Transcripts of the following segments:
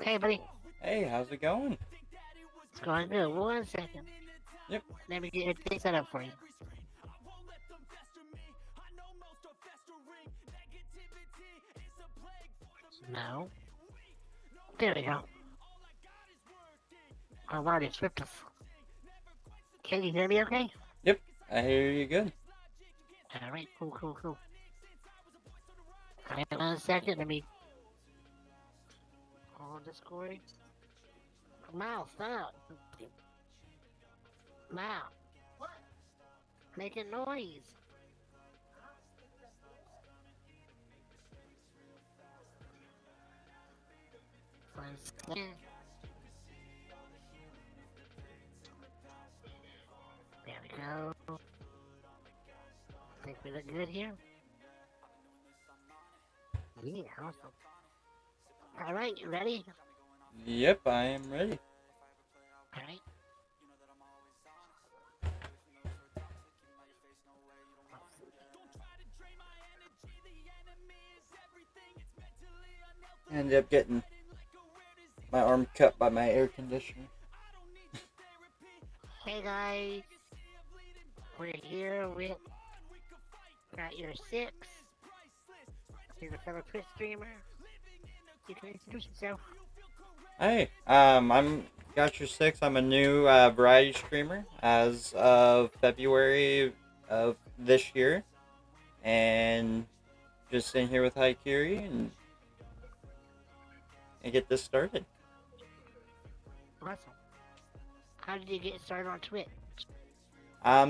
Hey, buddy. Hey, how's it going? It's going good. 1 second. Yep. Let me get everything set up for you. No. There we go. I've already stripped us. Can you hear me okay? Yep. I hear you good. Alright, cool. Hang on 1 second. Let me on Discord. Miles, stop. Miles, making noise. 1 second. There we go. Think we look good here? Yeah, awesome. Alright, you ready? Yep, I am ready. Alright. I ended up getting my arm cut by my air conditioner. Hey guys, we're here with Got Your Six. He's a fellow Twitch streamer. You can introduce yourself. Hey, I'm Got Your Six. I'm a new variety streamer as of February of this year, and just sitting here with Haikiri and get this started. Awesome. How did you get started on Twitch?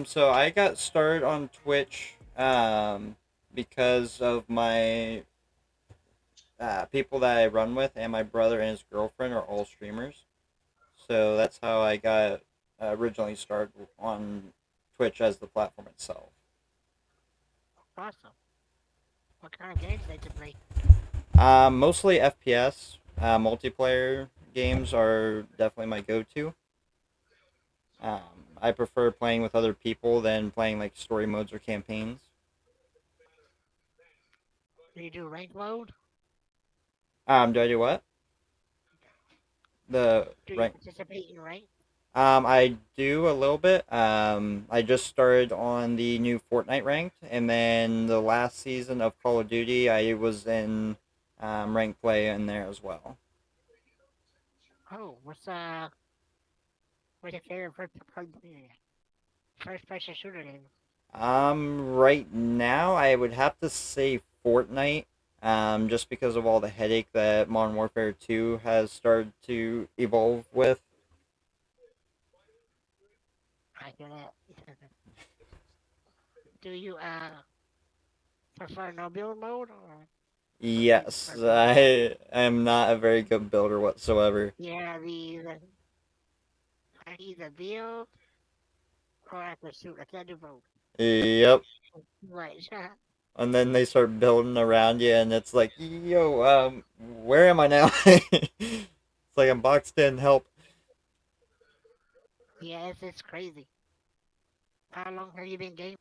So I got started on Twitch because of my people that I run with, and my brother and his girlfriend are all streamers. So that's how I got originally started on Twitch as the platform itself. Awesome. What kind of games did you play? Mostly FPS. Multiplayer games are definitely my go-to. Um, I prefer playing with other people than playing like story modes or campaigns. Do you do rank mode? Do I do what? The Do you rank. participate in rank? I do a little bit. I just started on the new Fortnite ranked, and then the last season of Call of Duty, I was in ranked play in there as well. Oh, what's your favorite first person shooter game? Right now, I would have to say Fortnite, just because of all the headache that Modern Warfare 2 has started to evolve with. I hear that. Do you prefer no build mode or do you Yes, prefer build? I am not a very good builder whatsoever. Yeah, I either build or I can shoot. I can't do both. Yep. Right. And then they start building around you, and it's like, yo, where am I now? It's like I'm boxed in. Help. Yeah, it's crazy. How long have you been gaming?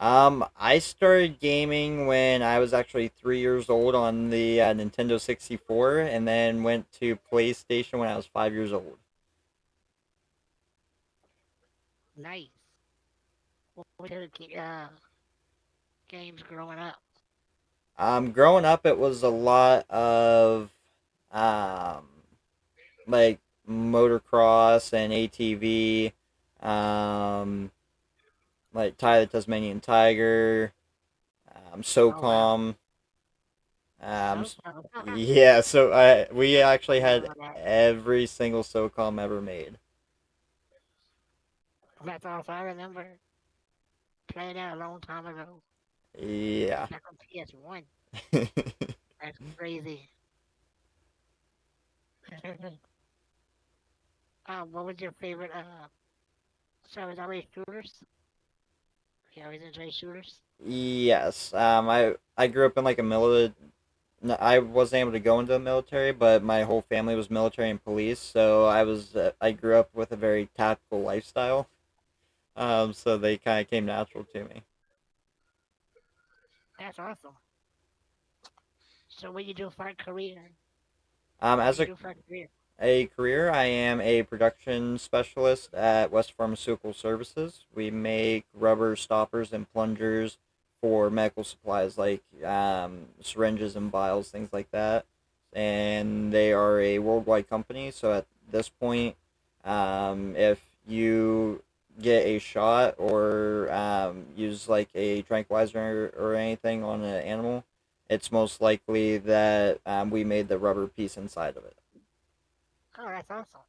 I started gaming when I was actually 3 years old on the Nintendo 64, and then went to PlayStation when I was 5 years old. Nice. What were your games growing up? Growing up, it was a lot of um, like motocross and ATV, um, like Ty the Tasmanian Tiger, Oh wow. SOCOM. Um, So yeah, so we I actually had remember that. every single SOCOM ever made. That's also I remember playing that a long time ago. Yeah. Back on PS1. That's crazy. what was your favorite so was always shooters? You always enjoy shooters? Yes. I grew up in like a military. I wasn't able to go into the military, but my whole family was military and police, so I grew up with a very tactical lifestyle. So they kind of came natural to me. That's awesome. So what you do for a career? What As do you do for a career? a career, I am a production specialist at West Pharmaceutical Services. We make rubber stoppers and plungers for medical supplies like syringes and vials, things like that. And they are a worldwide company. So at this point, if you get a shot or use like a tranquilizer or anything on an animal, it's most likely that we made the rubber piece inside of it. Oh, that's awesome.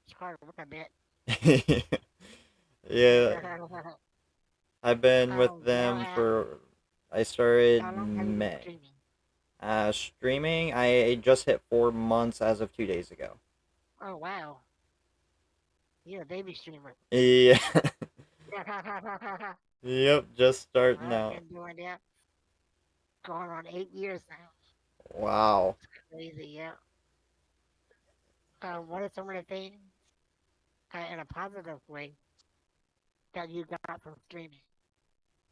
It's hard work, I bet. Yeah, I've been with Now, them for. I started how long have you been May. streaming? Streaming, I just hit 4 months as of 2 days ago. Oh, wow. You're a baby streamer. Yeah, I've yep, just starting out. been doing that going on 8 years now. Wow. Crazy, yeah. What are some of the things, in a positive way, that you got from streaming?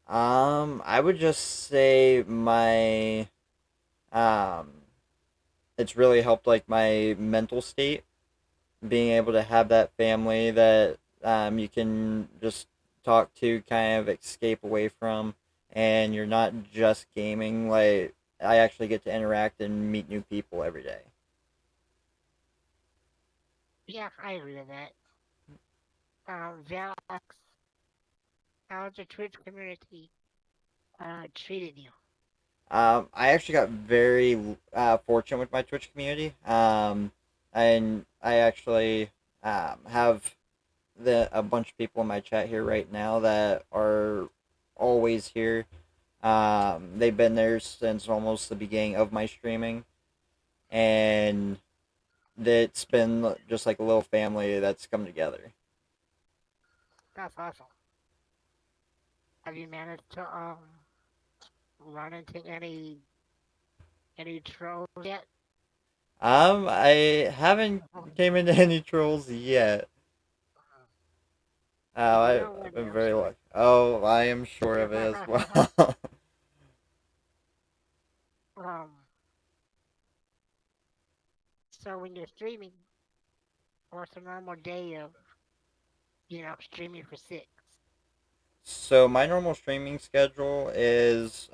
I would just say my um, it's really helped like my mental state, being able to have that family that you can just talk to, kind of escape away from, and you're not just gaming. Like I actually get to interact and meet new people every day. Yeah, I agree with that. Velox, how's the Twitch community treated you? I actually got very fortunate with my Twitch community. And I actually have a bunch of people in my chat here right now that are always here. They've been there since almost the beginning of my streaming, and it's been just like a little family that's come together. That's awesome. Have you managed to run into any trolls yet? I haven't came into any trolls yet. You I, know I've when been I'm very sure. lucky. Oh, I am sure of it as well. um, so when you're streaming, what's a normal day of streaming for six? So my normal streaming schedule is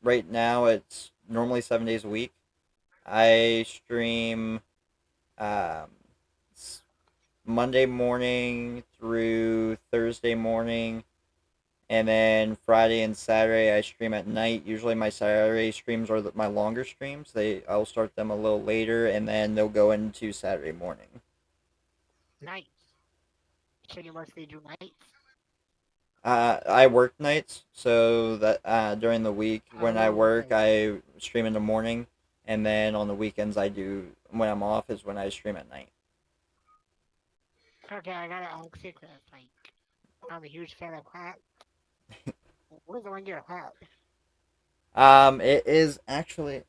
right now it's normally 7 days a week. I stream um, Monday morning through Thursday morning, and then Friday and Saturday I stream at night. Usually my Saturday streams are my longer streams. I'll start them a little later, and then they'll go into Saturday morning. Nights. So you mostly do nights? I work nights, so that during the week when I Oh, work, okay. I stream in the morning, and then on the weekends I do when I'm off is when I stream at night. Okay, I gotta ask you 'cause like I'm a huge fan of Hat. What's on your hat? It is actually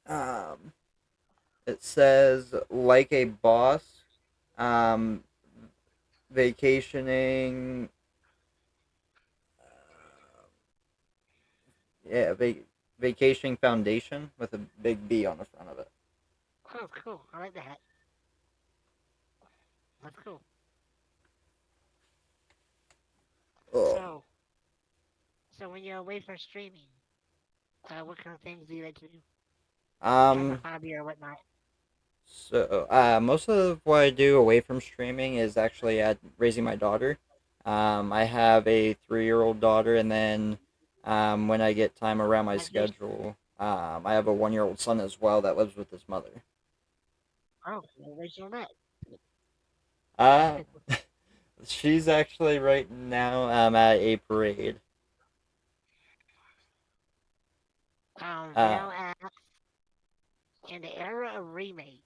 um, it says like a boss, um, vacationing, yeah, vacationing foundation with a big B on the front of it. Oh, cool. I like the hat. That's cool. Oh. So, so when you're away from streaming, what kind of things do you like to do as a Um, hobby or whatnot? So, most of what I do away from streaming is actually at raising my daughter. I have a 3-year-old daughter, and then when I get time around my Congratulations. schedule, I have a 1-year-old son as well that lives with his mother. Oh, congratulations on that. Uh, she's actually right now at a parade. Uh, Val asks, in the era of remakes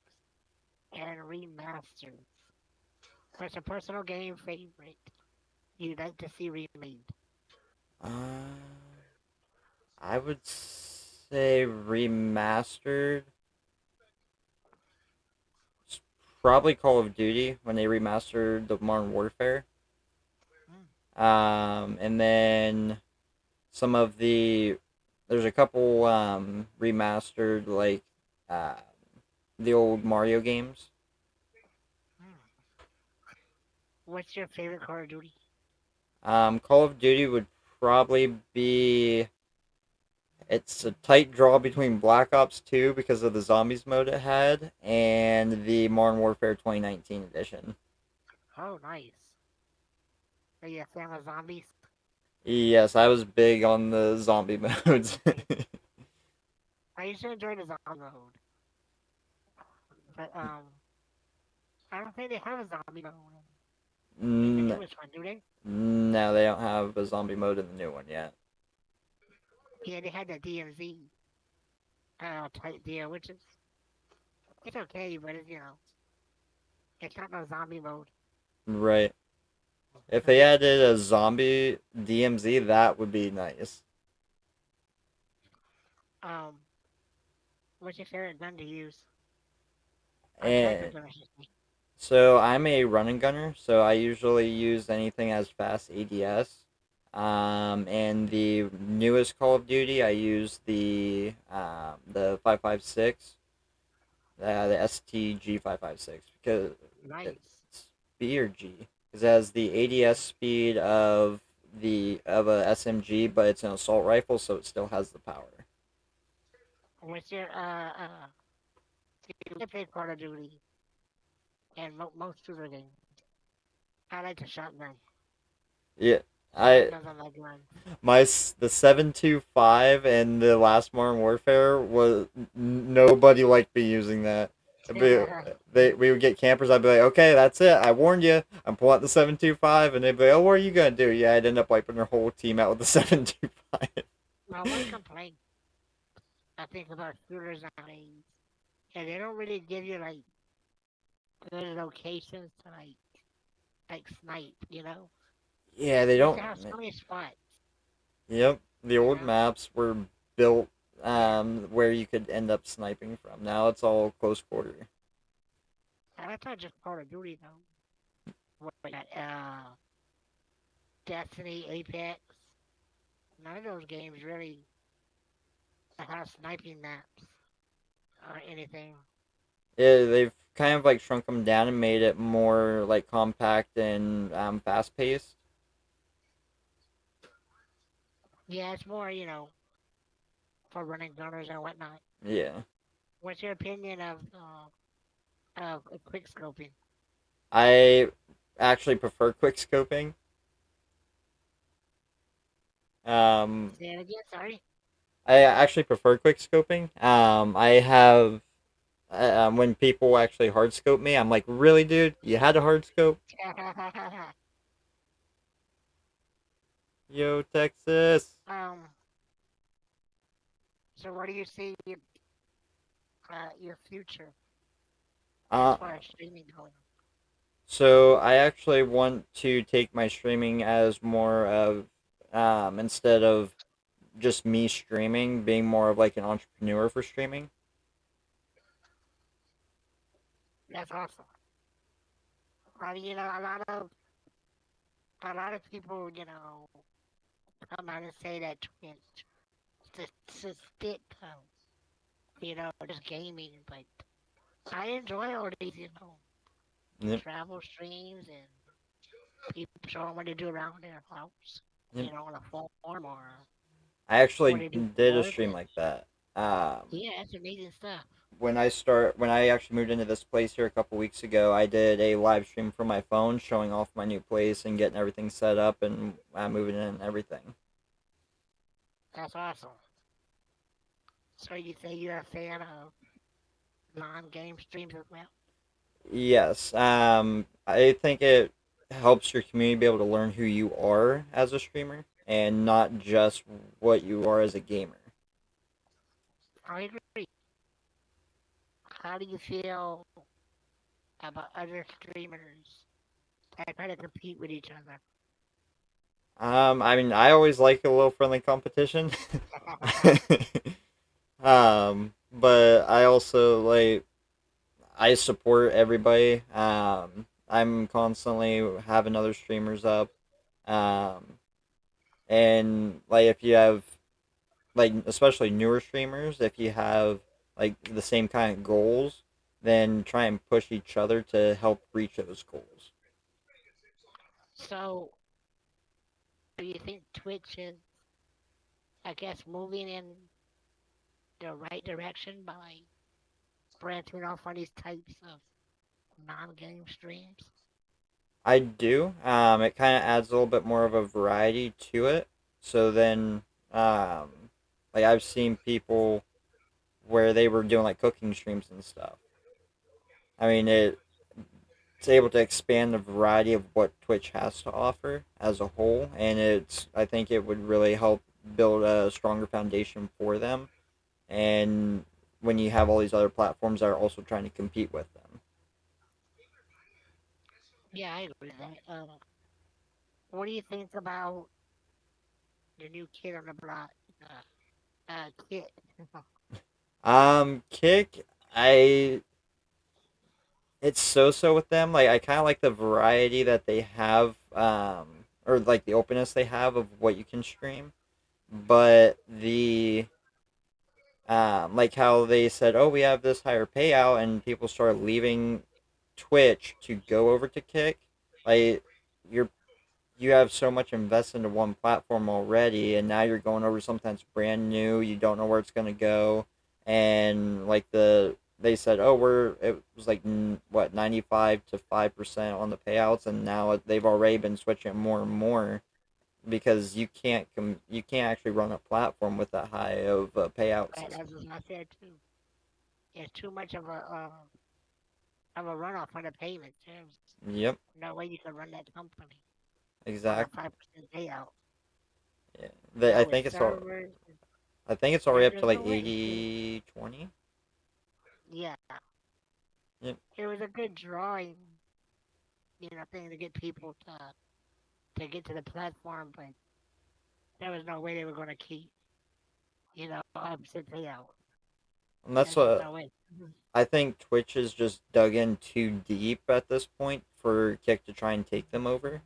and remasters, what's a personal game favorite you'd like to see remade? uh, I would say remastered. It's probably Call of Duty when they remastered the Modern Warfare. Mm. And then some of the there's a couple remastered like uh, the old Mario games. Hmm. What's your favorite Call of Duty? Call of Duty would probably be. It's a tight draw between Black Ops 2 because of the zombies mode it had and the Modern Warfare 2019 edition. Oh, nice. Are you a fan of zombies? Yes, I was big on the zombie modes. I used to enjoy the zombie mode, but I don't think they have a zombie mode in the N- newest one, do they? no, they don't have a zombie mode in the new one yet. Yeah, they had the DMZ type deal, which is it's okay, but it's it's not no zombie mode. Right. If they added a zombie DMZ, that would be nice. Um, what's your favorite gun to use? Or type of And gun, I should say. so I'm a running gunner, so I usually use anything as fast ADS. And the newest Call of Duty, I use the 556, the STG 556 because Nice. it's B or G because it has the ADS speed of a SMG, but it's an assault rifle, so it still has the power. What's your you play Call of Duty and most shooter games? I like the shotgun. Yeah, I Shotguns on that gun. the 725 and the last Modern Warfare was nobody liked me using that. We would get campers. I'd be like, okay, that's it. I warned you. I'm pulling out the 725, and they'd be like, oh, what are you gonna do? Yeah, I'd end up wiping their whole team out with the 725. Now, one complaint I think about shooters nowadays, and they don't really give you like good locations to like snipe. Yeah, they They used to don't. have so many spots. Yep, the You old know. maps were built Yeah. where you could end up sniping from. Now it's all close quarter. And that's not just Call of Duty though. What we got? Destiny, Apex. None of those games really have sniping maps or anything. Yeah, they've kind of like shrunk them down and made it more like compact and fast paced. Yeah, it's more for running gunners and whatnot. Yeah, What's your opinion of quick scoping? I actually prefer quick scoping. Um, Say it again. Sorry. I actually prefer quick scoping. I have when people actually hard scope me, I'm like, really, dude? You had to hard scope? Yo, Texas. um. So, what do you see your future as Uh, far as streaming going? so I actually want to take my streaming as more of instead of just me streaming, being more of like an entrepreneur for streaming. That's awesome. I mean, a lot of people, come out and say that Twitch to spit just gaming, but I enjoy all these, Yep, travel streams and people showing what they do around their house, yep. on a farm or I what actually they do for did a work. stream And like that. Um, yeah, that's amazing stuff. when I actually moved into this place here a couple weeks ago, I did a live stream from my phone showing off my new place and getting everything set up and moving in and everything. That's awesome. So you say you're a fan of non-game streams as well? Yes, I think it helps your community be able to learn who you are as a streamer and not just what you are as a gamer. I agree. How do you feel about other streamers that try to compete with each other? I mean, I always like a little friendly competition. But I also like I support everybody. I'm constantly having other streamers up. Um, and like if you have like especially newer streamers, if you have like the same kind of goals, then try and push each other to help reach those goals. So, do you think Twitch is, I guess, moving in the right direction by branching off on these types of non-game streams? I do. It kind of adds a little bit more of a variety to it. So then, like I've seen people where they were doing like cooking streams and stuff. I mean, it's able to expand the variety of what Twitch has to offer as a whole, and I think it would really help build a stronger foundation for them. And when you have all these other platforms that are also trying to compete with them. Yeah, I agree with that. What do you think about the new kid on the block, Kit? Kick, I it's so with them. Like I kind of like the variety that they have, or like the openness they have of what you can stream. But like how they said, oh, we have this higher payout, and people start leaving Twitch to go over to Kick. Like you're you have so much invested into one platform already, and now you're going over something that's brand new. You don't know where it's gonna go, and like they said, oh, it was like what 95 to 5% on the payouts, and now they've already been switching more and more because you can't actually run a platform with that high of a payout Right, system. that's what I said too. It's too much of a runoff on the payments. There's Yep, no way you can run that company on a exactly. 5% payout. Yeah. Not with servers. I think it's already up to There's like no way. 80/20. Yeah, Yep. it was a good drawing, thing to get people to get to the platform, but there was no way they were going to keep, 5% payout. And that's There's just what no way. I think Twitch is just dug in too deep at this point for Kick to try and take them over.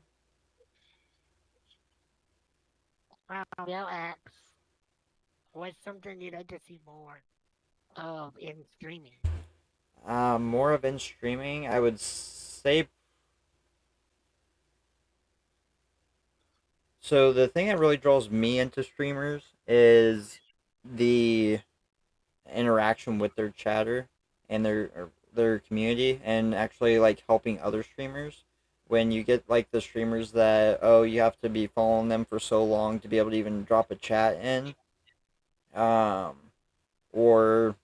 They'll ask, what's something you'd like to see more of in streaming? More of in streaming, I would say. So the thing that really draws me into streamers is the interaction with their chatter and their community, and actually like helping other streamers. When you get like the streamers that, oh, you have to be following them for so long to be able to even drop a chat in, um, or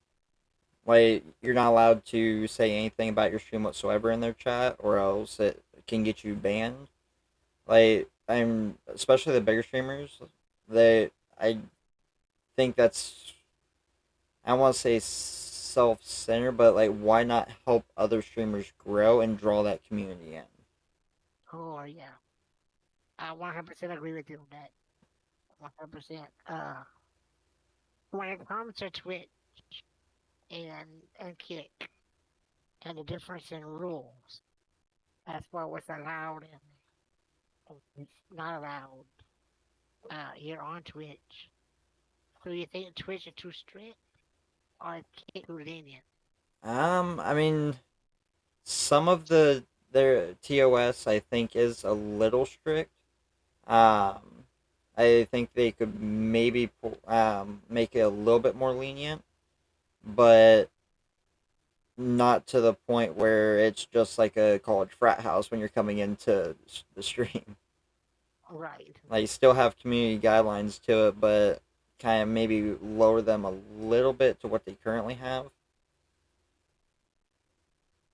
like you're not allowed to say anything about your stream whatsoever in their chat, or else it can get you banned. Like I'm especially the bigger streamers, they I think that's I don't want to say self-centered, but like why not help other streamers grow and draw that community in? Oh, yeah. I 100% agree with you on that. 100%. When it comes to Twitch and Kick and the difference in rules as far what's allowed and not allowed here on Twitch, do you think Twitch is too strict or is Kick too lenient? I mean, some of their TOS I think is a little strict. Um, I think they could maybe make it a little bit more lenient, but not to the point where it's just like a college frat house when you're coming into the stream. Right. Like, you still have community guidelines to it, but kind of maybe lower them a little bit to what they currently have.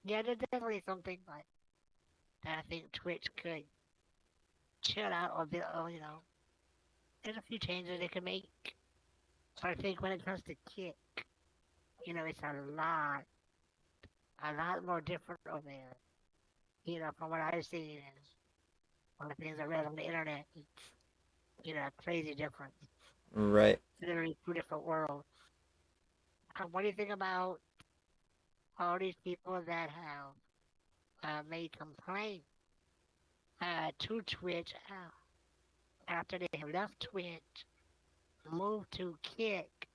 Yeah, there's definitely something like that I think Twitch could chill out a bit. There's a few changes they can make. So I think when it comes to Kick, it's a lot more different over there. From what I've seen and one of the things I read on the internet, it's, crazy difference. Right. Literally two different worlds. What do you think about all these people that have made complaints to Twitch after they have left Twitch, moved to Kick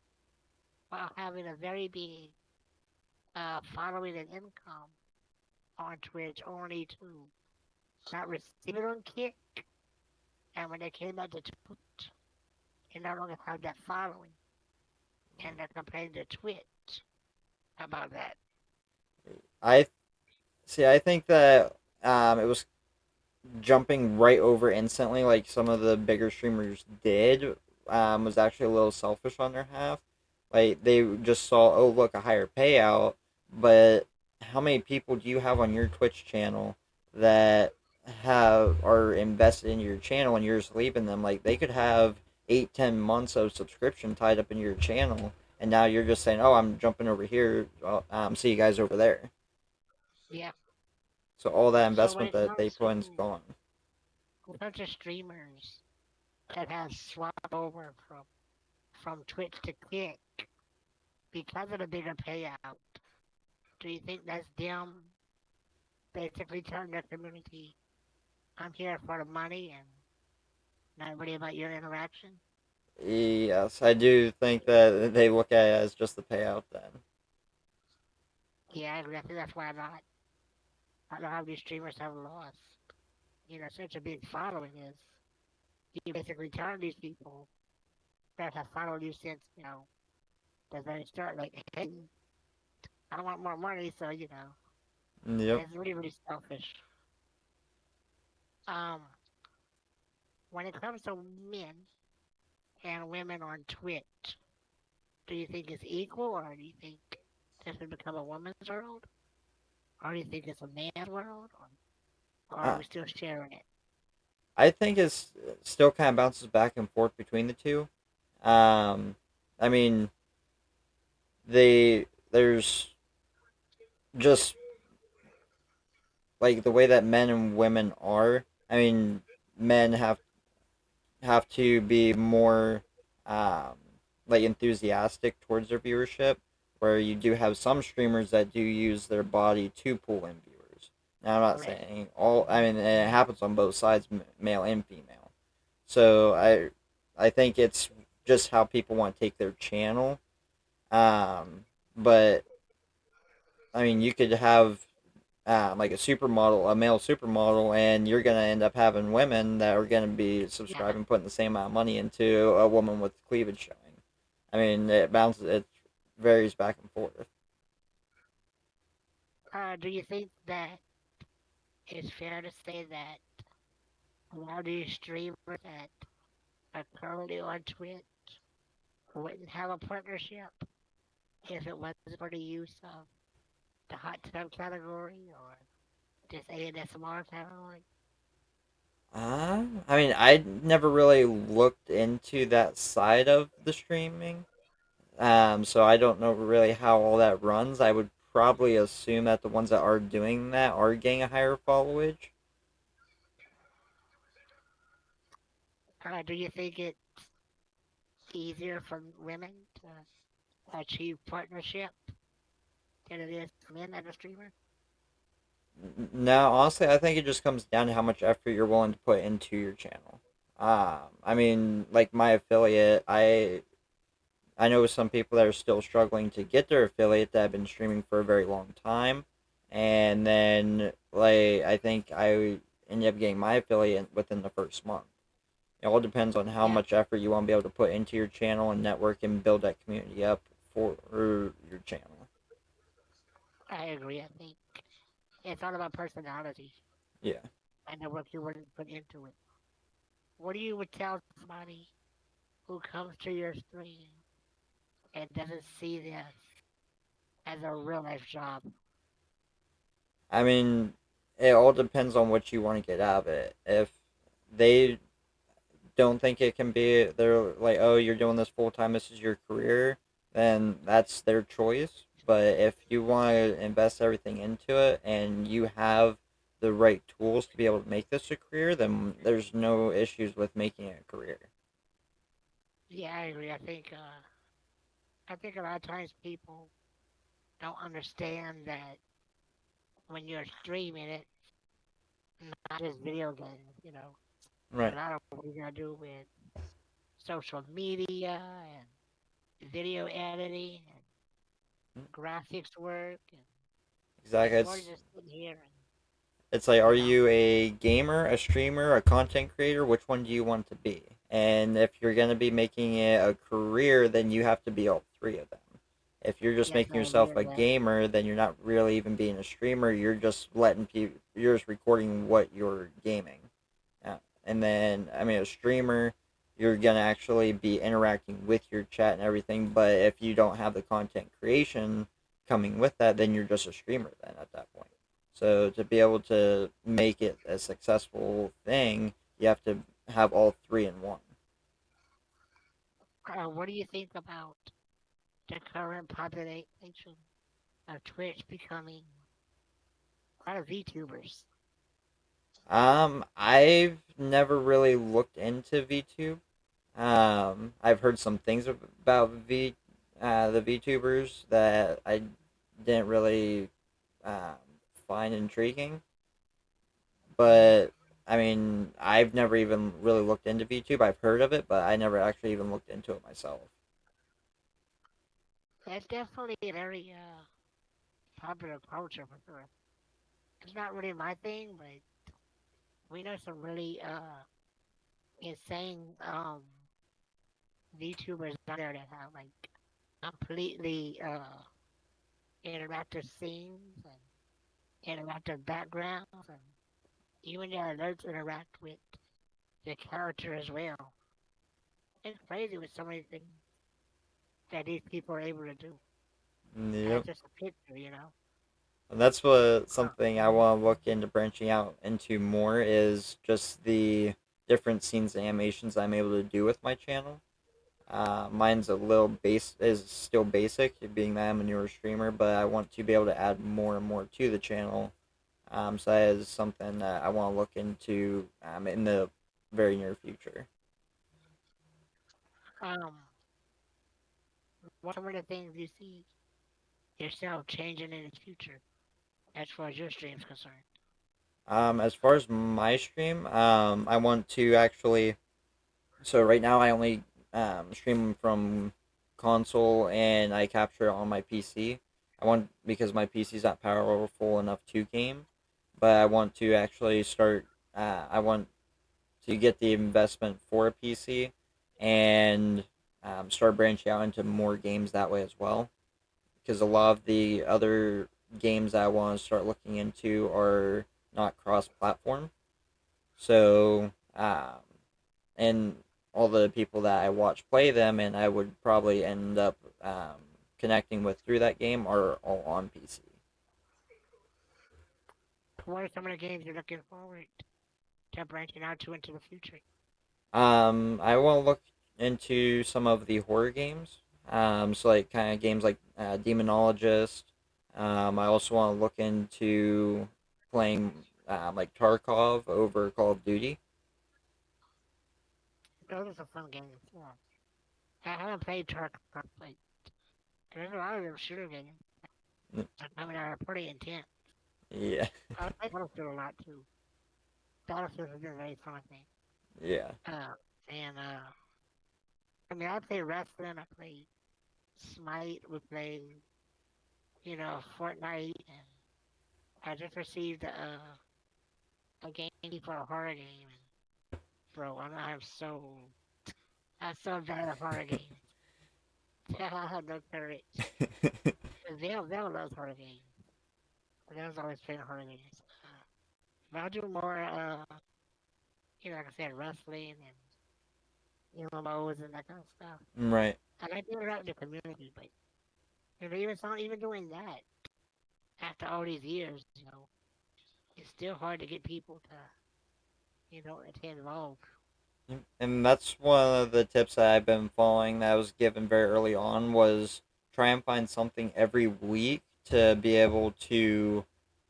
while having a very big following and income on Twitch, only to not receive it on Kick. And when they came back to Twitch, they no longer have that following. And they're complaining to Twitch about that. I see. I think that it was jumping right over instantly, like some of the bigger streamers did, was actually a little selfish on their half. Like they just saw, oh look, a higher payout, but how many people do you have on your Twitch channel that are invested in your channel and you're just leaving them? Like they could have 8, 10 months of subscription tied up in your channel, and now you're just saying, oh, I'm jumping over here. See you guys over there. Yeah. So all that So when investment it that they comes put in's to gone. a bunch of streamers that have swapped over from Twitch to Kick because of the bigger payout, do you think that's them basically telling their community, I'm here for the money and not really about your interaction? Yes, I do think that they look at it as just the payout then. Yeah, I agree. I think that's why I don't know how these streamers have lost, such a big following is. You basically telling these people that have followed you since, that they start like, hey, I want more money, so, Yep. it's really, really selfish. Um, when it comes to men and women on Twitch, do you think it's equal, or do you think this has become a woman's world? Or do you think it's a man's world, or are Uh, we still sharing it? I think it's still kind of bounces back and forth between the two. Um, I mean, there's just like the way that men and women are. I mean, men have to be more um, like enthusiastic towards their viewership, where you do have some streamers that do use their body to pull in viewers. Now, I'm not Right. saying all. I mean, it happens on both sides, male and female. So I think it's just how people want to take their channel. But I mean, you could have like a supermodel, a male supermodel, and you're gonna end up having women that are gonna be Yeah. subscribing, putting the same amount of money into a woman with cleavage showing. I mean, it bounces, it varies back and forth. Do you think that it's fair to say that a lot of these streamers that are currently on Twitch wouldn't have a partnership if it wasn't for the use of the hot tub category or this ASMR category? I mean, I never really looked into that side of the streaming, so I don't know really how all that runs. I would probably assume that the ones that are doing that are getting a higher followage. Do you think it's easier for women to achieve partnership than it is for men as a streamer? No, honestly, I think it just comes down to how much effort you're willing to put into your channel. I mean, like my affiliate, I know some people that are still struggling to get their affiliate that have been streaming for a very long time, and then like I think I ended up getting my affiliate within the first month. It all depends on how Yeah, much effort you want to be able to put into your channel and network and build that community up for your channel. I agree. I think it's all about personality Yeah. and the work you would put into it. What do you would tell somebody who comes to your stream and doesn't see this as a real life job? I mean, it all depends on what you want to get out of it. If they don't think it can be, they're like, oh, you're doing this full time, this is your career, then that's their choice. But if you want to invest everything into it and you have the right tools to be able to make this a career, then there's no issues with making it a career. Yeah, I agree. I think a lot of times people don't understand that when you're streaming it, not just video games. There's a Right. lot of what you gotta do with social media and video editing and graphics work, and Exactly. it's more than just sitting here and It's like, are you know. you a gamer, a streamer, a content creator? Which one do you want to be? And if you're going to be making it a career, then you have to be all three of them. If you're just Yes, making I agree yourself with a that. gamer, then you're not really even being a streamer. You're just letting people, you're just recording what you're gaming. And then, I mean, a streamer, you're going to actually be interacting with your chat and everything. But if you don't have the content creation coming with that, then you're just a streamer then at that point. So to be able to make it a successful thing, you have to have all three in one. What do you think about the current population of Twitch becoming a lot of VTubers? I've never really looked into VTube. I've heard some things about the VTubers that I didn't really um, find intriguing. But I mean, I've never even really looked into VTube. I've heard of it, but I never actually even looked into it myself. That's definitely a very popular culture for sure. It's not really my thing, but we know some really insane VTubers out there that have like completely interactive scenes and interactive backgrounds, and even their alerts interact with the character as well. It's crazy with so many things that these people are able to do. As Yep. just a picture, you know. And that's what Uh, something I want to look into branching out into more is just the different scenes and animations I'm able to do with my channel. Mine's a little base is still basic, being that I'm a newer streamer, but I want to be able to add more and more to the channel. So that is something that I want to look into in the very near future. um, what some of the things you see yourself changing in the future as far as your stream's concerned? As far as my stream, I want to actually. So right now I only stream from console and I capture it on my PC. I want because my PC is not powerful enough to game, but I want to actually start. I want to get the investment for a PC and start branching out into more games that way as well. Because a lot of the other games I want to start looking into are not cross-platform. So, and all the people that I watch play them, and I would probably end up connecting with through that game are all on PC. What are some of the games you're looking forward to branching out to into the future? I want to look into some of the horror games. So like kind of games like Demonologist. I also want to look into playing like Tarkov over Call of Duty. Those are some fun games. Yeah. I haven't played Tarkov, but there's a lot of them shooter games. I mean, are pretty intense. Yeah, I like Battlefield a lot too. Battlefield has been a very fun thing. yeah. Uh, and I mean, I play wrestling. I play Smite. We play, Fortnite, and I just received a game for a horror game. And bro, I'm so bad at horror games. I have no courage. They'll love horror games. They'll always play horror games. But I'll do more, like I said, wrestling and MMOs and that kind of stuff. Right. I like to interact with the community, but even doing that after all these years, it's still hard to get people to, to involved. And that's one of the tips that I've been following that I was given very early on was try and find something every week to be able to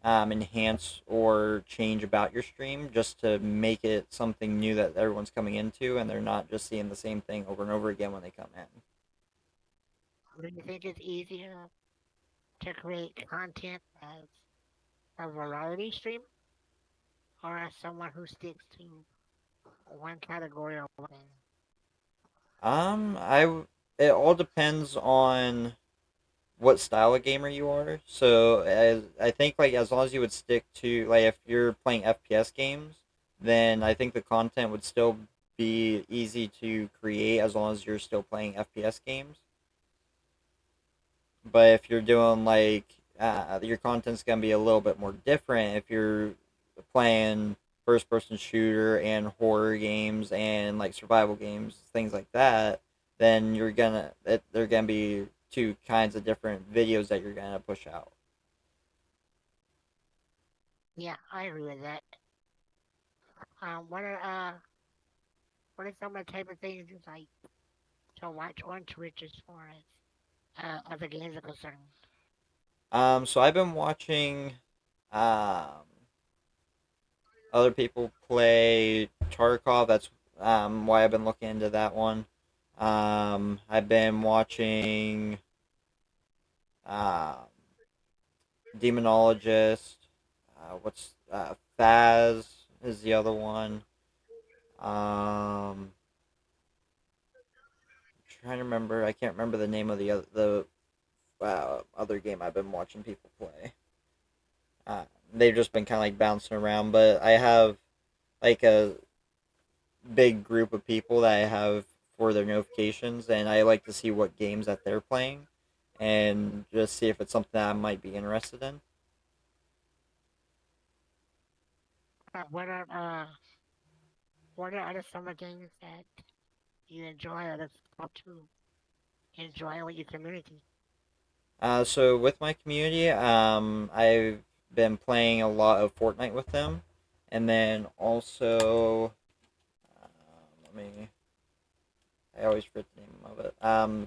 enhance or change about your stream just to make it something new that everyone's coming into and they're not just seeing the same thing over and over again when they come in. Do you think it's easier to create content as a variety streamer or as someone who sticks to one category or one thing? it all depends on what style of gamer you are. So I think like as long as you would stick to like if you're playing FPS games, then I think the content would still be easy to create as long as you're still playing FPS games. But if you're doing like your content's gonna be a little bit more different if you're playing first person shooter and horror games and like survival games, things like that, then they're gonna be two kinds of different videos that you're gonna push out. Yeah, I agree with that. Um, what are uh, what are some of the type of things you like to watch on Twitch as far as other games are concerned? So I've been watching um other people play Tarkov. That's why I've been looking into that one. I've been watching um Demonologist. What's Faz is the other one. Trying to remember. I can't remember the name of the other game I've been watching people play. They've just been kind of like bouncing around, but I have like a big group of people that I have for their notifications, and I like to see what games that they're playing, and just see if it's something that I might be interested in. Uh, what are uh, what are other summer games that you enjoy or that's up to enjoy with your community? So with my community, I've been playing a lot of Fortnite with them, and then also, let me. I always forget the name of it.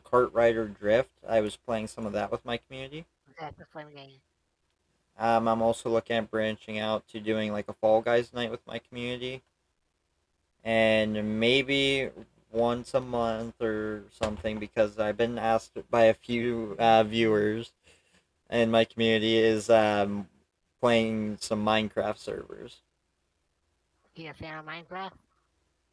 Kart Rider Drift. I was playing some of that with my community. That's a fun game. I'm also looking at branching out to doing like a Fall Guys night with my community, and maybe once a month or something because I've been asked by a few viewers in my community is playing some Minecraft servers. You a fan of Minecraft?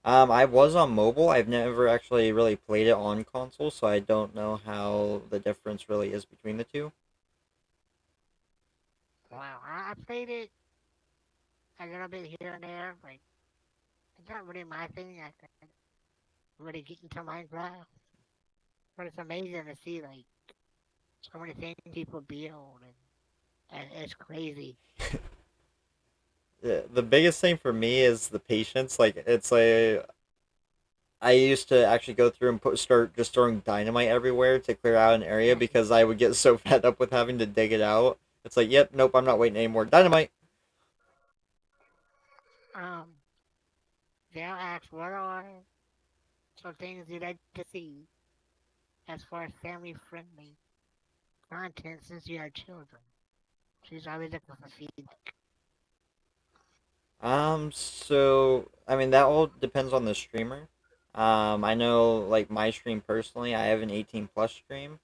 I was on mobile. I've never actually really played it on console, so I don't know how the difference really is between the two. Wow, I played it a little bit here and there, but it's not really my thing. I could really get into Minecraft, but it's amazing to see like so many things people build, and it's crazy. The biggest thing for me is the patience. Like it's like I used to actually go through and start just throwing dynamite everywhere to clear out an area because I would get so fed up with having to dig it out. It's like, yep, nope, I'm not waiting anymore. Dynamite. um, they'll ask what are some things you'd like to see as far as family friendly content since you have children. She's always looking for feedback. So I mean that all depends on the streamer. I know like my stream personally, I have an 18 plus stream.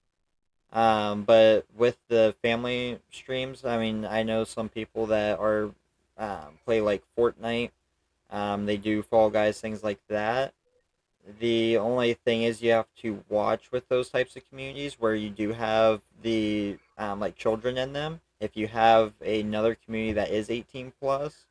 But with the family streams, I mean, I know some people that are play like Fortnite. They do Fall Guys, things like that. The only thing is you have to watch with those types of communities where you do have the like children in them. If you have another community that is 18 plus,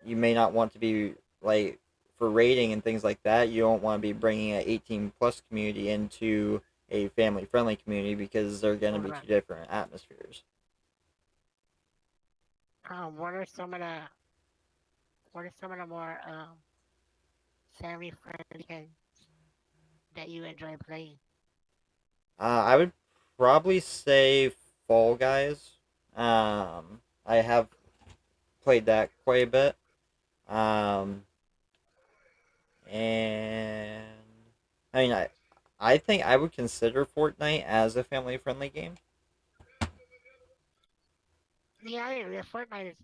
you may not want to be like for rating and things like that. You don't want to be bringing an 18 plus community into a family friendly community because they're going to be Alright. two different atmospheres. What are some of the more family friendly games that you enjoy playing? I would probably say Fall Guys. I have played that quite a bit. Um, and I mean, I think I would consider Fortnite as a family friendly game. Yeah, I agree. Fortnite is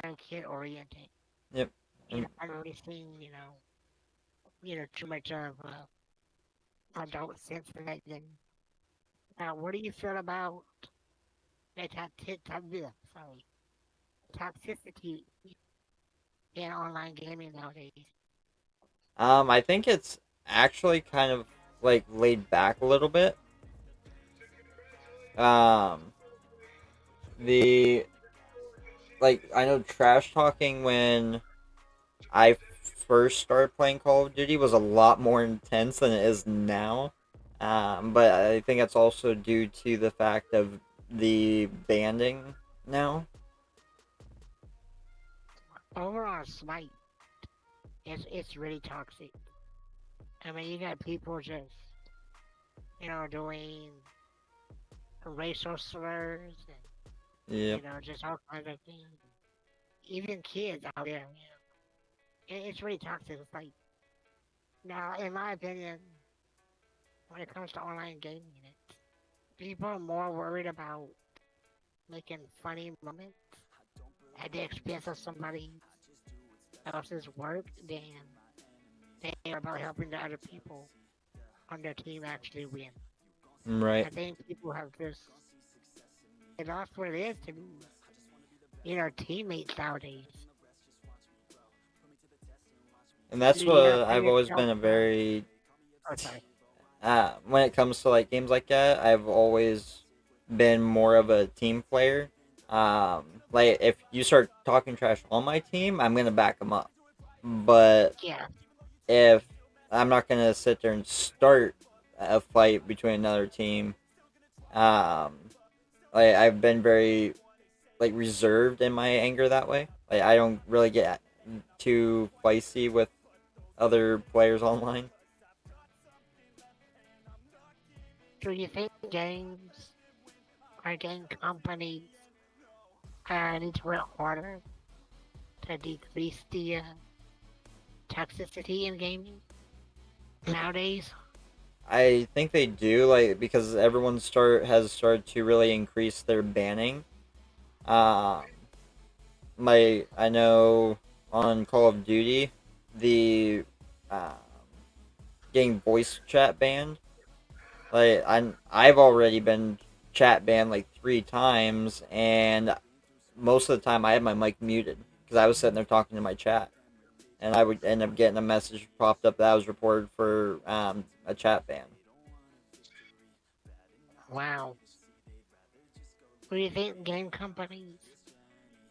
very kid oriented. Yep. You And know, I don't really seen too much of adult sense in that game. Now, what do you feel about the sorry, toxicity in online gaming nowadays? I think it's actually kind of like laid back a little bit. Um, the like I know trash talking when I first started playing Call of Duty was a lot more intense than it is now. But I think that's also due to the fact of the banding now. Overall, Smite, it's really toxic. I mean, you got people just, doing racial slurs and, Yep. just all kinds of things. Even kids out there, it's really toxic. It's like, now, in my opinion, when it comes to online gaming, people are more worried about making funny moments at the expense of somebody else's work than they are about helping the other people on their team actually win. Right. I think people have just it lost what it is to be, teammates nowadays. And that's Do what you ever I've find always yourself? been a very Oh, sorry. when it comes to like games like that, I've always been more of a team player. Like if you start talking trash on my team, I'm gonna back them up. But Yeah. if I'm not gonna sit there and start a fight between another team, um, like I've been very like reserved in my anger that way. Like I don't really get too feisty with other players online. Do you think games or game companies need to work harder to decrease the toxicity in gaming nowadays? I think they do, like because everyone has started to really increase their banning. Um, I know on Call of Duty, the um, getting voice chat banned. Like I've already been chat banned like 3 times, and most of the time I had my mic muted because I was sitting there talking to my chat, and I would end up getting a message popped up that I was reported for a chat ban. Wow. Do you think game companies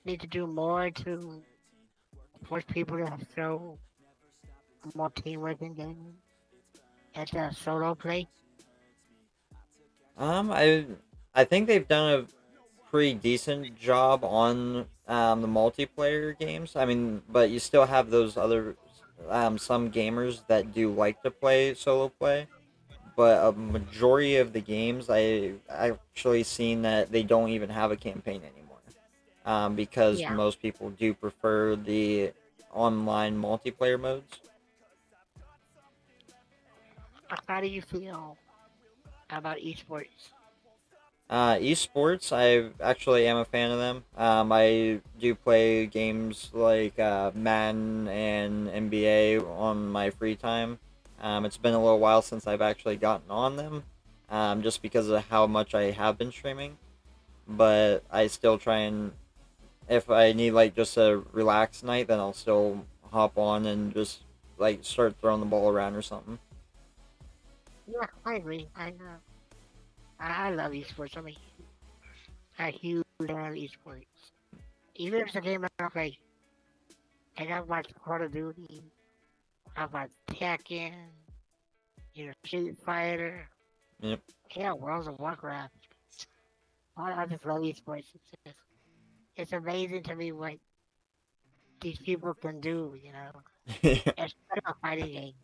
need to do more to force people to show more teamwork in gaming at the solo play? I think they've done a pretty decent job on the multiplayer games. I mean, but you still have those other some gamers that do like to play solo play. But a majority of the games, I actually seen that they don't even have a campaign anymore, because Yeah. most people do prefer the online multiplayer modes. How do you feel about esports? Esports, I actually am a fan of them. I do play games like Madden and NBA on my free time. It's been a little while since I've actually gotten on them, just because of how much I have been streaming. But I still try and, if I need like just a relaxed night, then I'll still hop on and just like start throwing the ball around or something. Yeah, I agree. I love esports. I'm a huge fan of esports. Even if it's a game I don't play, I got my Call of Duty, I got Tekken, Street Fighter, Yep. yeah, World of Warcraft. I just love esports. It's amazing to me what these people can do, especially on fighting games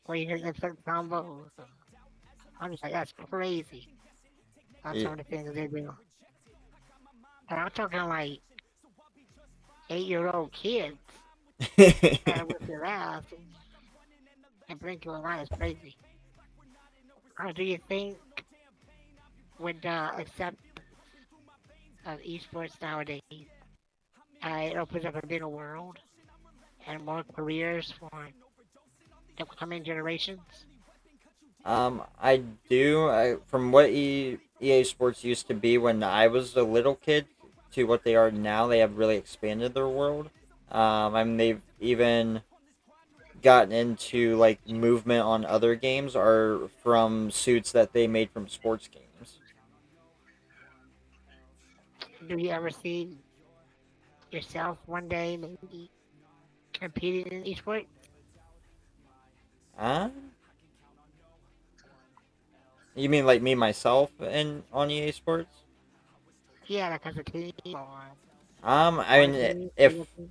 where you can insert combos. I'm just like, that's crazy. That's Yeah. some of the things they do. And I'm talking like 8-year-old kids that whip your ass and blink your eye is crazy. Do you think with the acceptance of esports nowadays, it opens up a bigger world and more careers for the coming generations? I do. From what EA Sports used to be when I was a little kid to what they are now, they have really expanded their world. I mean, they've even gotten into like movement on other games are from suits that they made from sports games. Do you ever see yourself one day maybe competing in esports? Uh, you mean like me myself in on EA Sports? Yeah, like as a team or I one mean, team, single if team.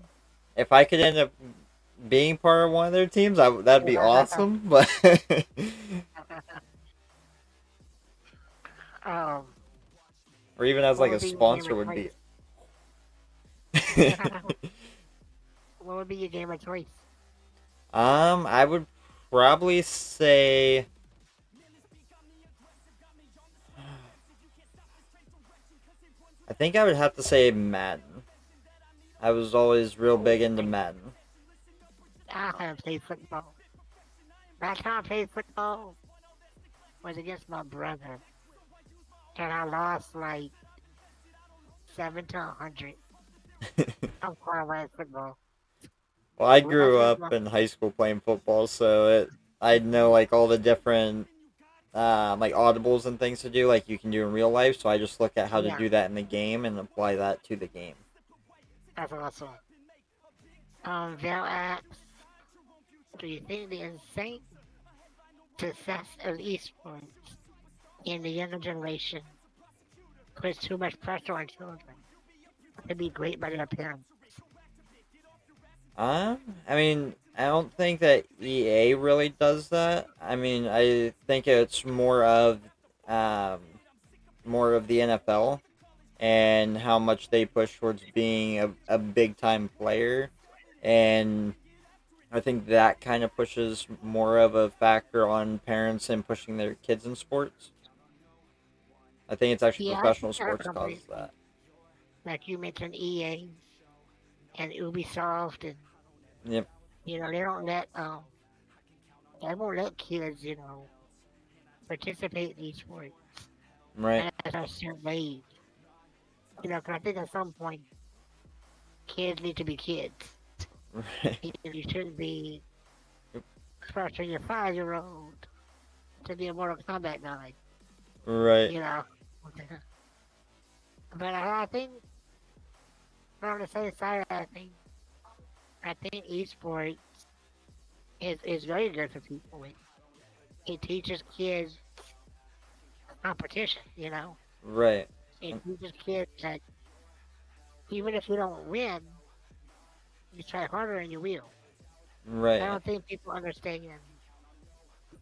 if I could end up being part of one of their teams, that'd be awesome. But um, or even as what like a would be your game sponsor of would choice? be. What would be your game of choice? I would probably say I think I would have to say Madden. I was always real big into Madden. I haven't played football. Last time I played football was against my brother, and I lost like 7-100. I'm qualified football. Well, I Real grew up football. in high school playing football, so I know like all the different like audibles and things to do, like you can do in real life. So I just look at how to Yeah, do that in the game and apply that to the game. that's awesome. Val asks, do you think the insane success of esports in the younger generation puts too much pressure on children to be great by their parents? I mean, I don't think that EA really does that. I mean, I think it's um, more of the NFL and how much they push towards being a big time player. And I think that kind of pushes more of a factor on parents and pushing their kids in sports. I think it's actually Yeah, I think professional our sports companies, causes that. like you mentioned, EA and Ubisoft, and Yep. they don't let they won't let kids, participate in esports Right. at a certain age. 'Cause I think at some point kids need to be kids. Right. You shouldn't be pressuring your 5-year-old to be a Mortal Kombat guy, Right. you know. But I think, on the same side, I think esports is very good for people. It teaches kids competition, Right. It teaches kids that even if you don't win, you try harder and you will. I Right. don't think people understand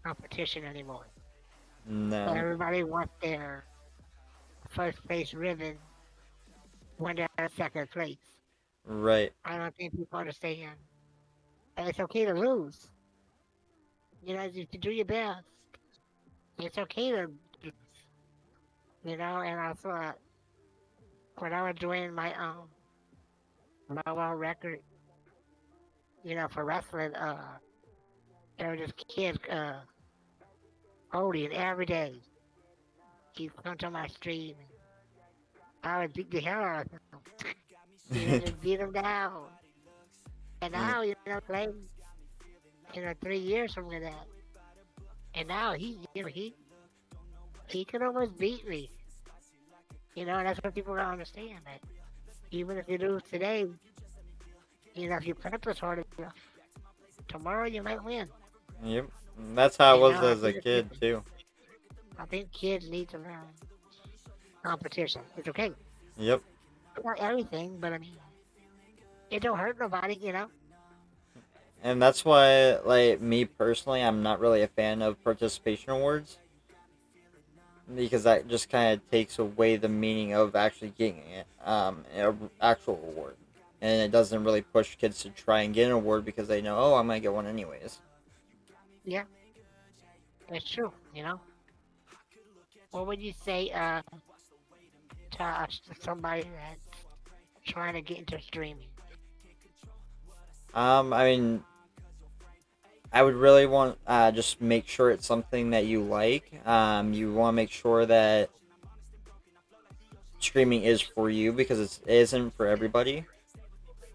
competition anymore. So No. everybody wants their first place ribbon when they're in second place. Right. I don't think people understand. And it's okay to lose. You to do your best. It's okay to lose. And I thought when I was doing my world record, for wrestling, there was this kid, Odin, every day. He'd come to my stream. I would beat the hell out of him. Just beat him down. And Mm, now, playing, 3 years from that. And now he can almost beat me. And that's what people don't understand. That even if you lose today, if you practice hard enough, tomorrow you might win. yep. That's how I was I as a think kid too. I think kids need to learn competition. It's okay. Yep. Not everything, but I mean, it don't hurt nobody. And that's why, like me personally, I'm not really a fan of participation awards because that just kind of takes away the meaning of actually getting it, an actual award, and it doesn't really push kids to try and get an award because they know, oh, I'm gonna get one anyways. Yeah, that's true. What would you say to somebody that's trying to get into streaming? I mean, I would really want just make sure it's something that you like. You want to make sure that streaming is for you because it isn't for everybody.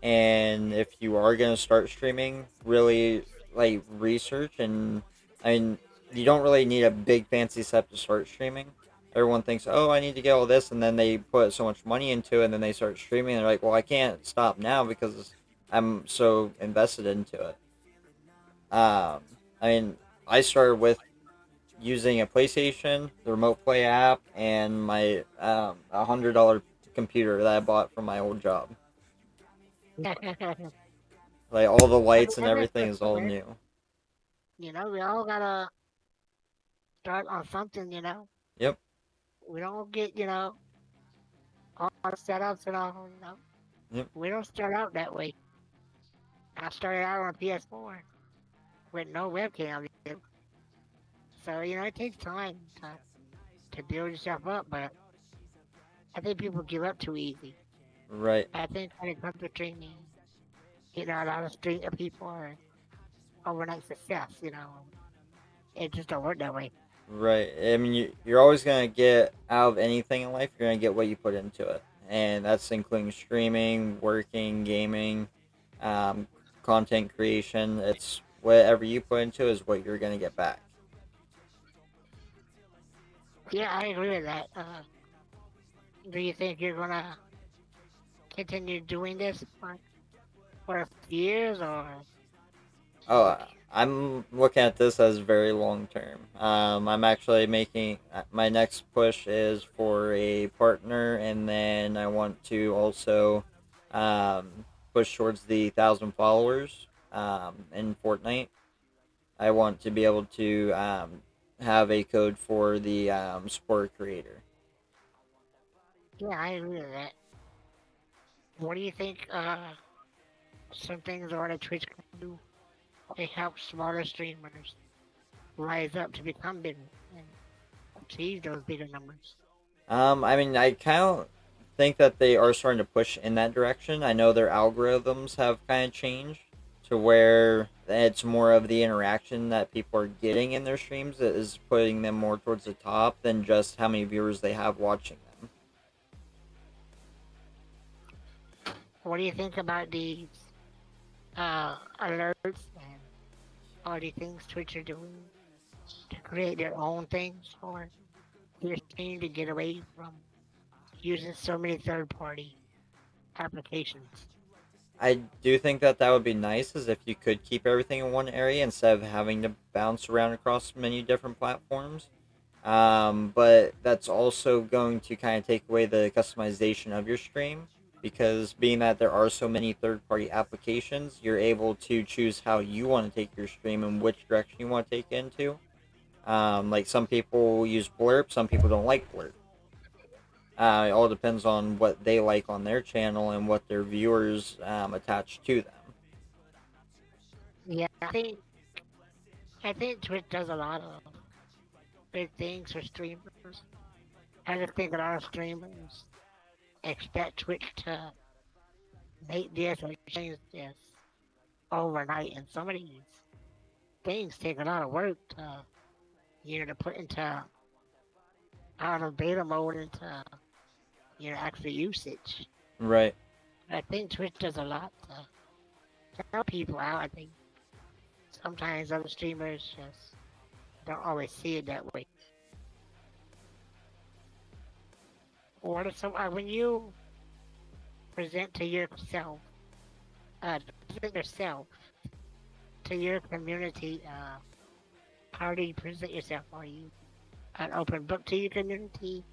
And if you are gonna start streaming, really like research, and I mean, you don't really need a big fancy setup to start streaming. Everyone thinks, oh, I need to get all this, and then they put so much money into it, and then they start streaming, and they're like, well, I can't stop now because I'm so invested into it. I mean, I started with using a PlayStation, the Remote Play app, and my $100 computer that I bought from my old job. I Like all the mean, lights and that makes everything sense, is all man. new. We all gotta start on something. Yep. We don't get, all the setups and all. Yep. We don't start out that way. I started out on a PS4 with no webcam. So, it takes time to build yourself up, but I think people give up too easy. Right. I think when it comes to streaming, a lot of people are overnight success. It just don't work that way. Right. I mean, you're always gonna get out of anything in life. You're gonna get what you put into it, and that's including streaming, working, gaming, um, content creation. It's whatever you put into is what you're gonna get back. Yeah, I agree with that. Do you think you're gonna continue doing this for a few years, or Oh, I'm looking at this as very long term. I'm actually making my next push is for a partner, and then I want to also push towards the 1,000 followers in Fortnite. I want to be able to have a code for the sport creator. yeah, I agree with that. What do you think? Some things that Twitch can do to help smaller streamers rise up to become bigger and achieve those bigger numbers. I mean, I kind of think that they are starting to push in that direction. I know their algorithms have kind of changed to where it's more of the interaction that people are getting in their streams that is putting them more towards the top than just how many viewers they have watching them. What do you think about these alerts and all the things Twitch are doing to create their own things for your stream to get away from using so many third-party applications? I do think that that would be nice, is if you could keep everything in one area instead of having to bounce around across many different platforms. But that's also going to kind of take away the customization of your stream, because being that there are so many third party applications, you're able to choose how you want to take your stream and which direction you want to take it into. Like some people use Blurp, some people don't like Blurp. It all depends on what they like on their channel and what their viewers attach to them. Yeah, I think Twitch does a lot of good things for streamers. I just think a lot of streamers expect Twitch to make this or change this overnight, and some of these things take a lot of work to put into out of beta mode into actual usage. Right. I think Twitch does a lot to help people out. I think sometimes other streamers just don't always see it that way. What are some when you present to yourself, present yourself to your community? How do you present yourself? Are you an open book to your community,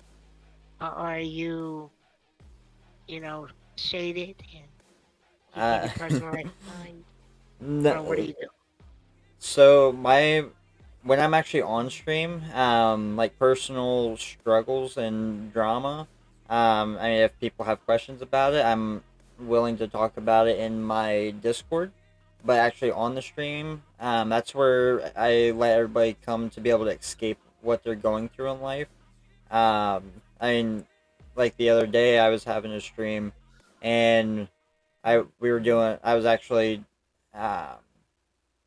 or are you, you know, shaded and keeping Uh, your personal life in mind, or what do no, you do? so my when I'm actually on stream, like personal struggles and drama, I mean, if people have questions about it, I'm willing to talk about it in my Discord. But actually on the stream, that's where I let everybody come to be able to escape what they're going through in life. I mean, like the other day, I was having a stream, and I was actually um,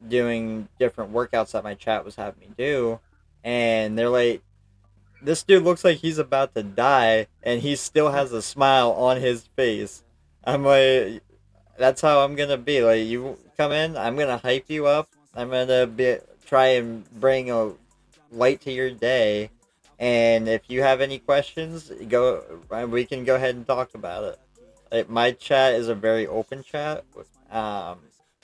doing different workouts that my chat was having me do, and they're like, "This dude looks like he's about to die, and he still has a smile on his face." I'm like, "That's how I'm gonna be. Like, you come in, I'm gonna hype you up, I'm gonna try and bring a light to your day. And if you have any questions, we can go ahead and talk about it. My chat is a very open chat. Um,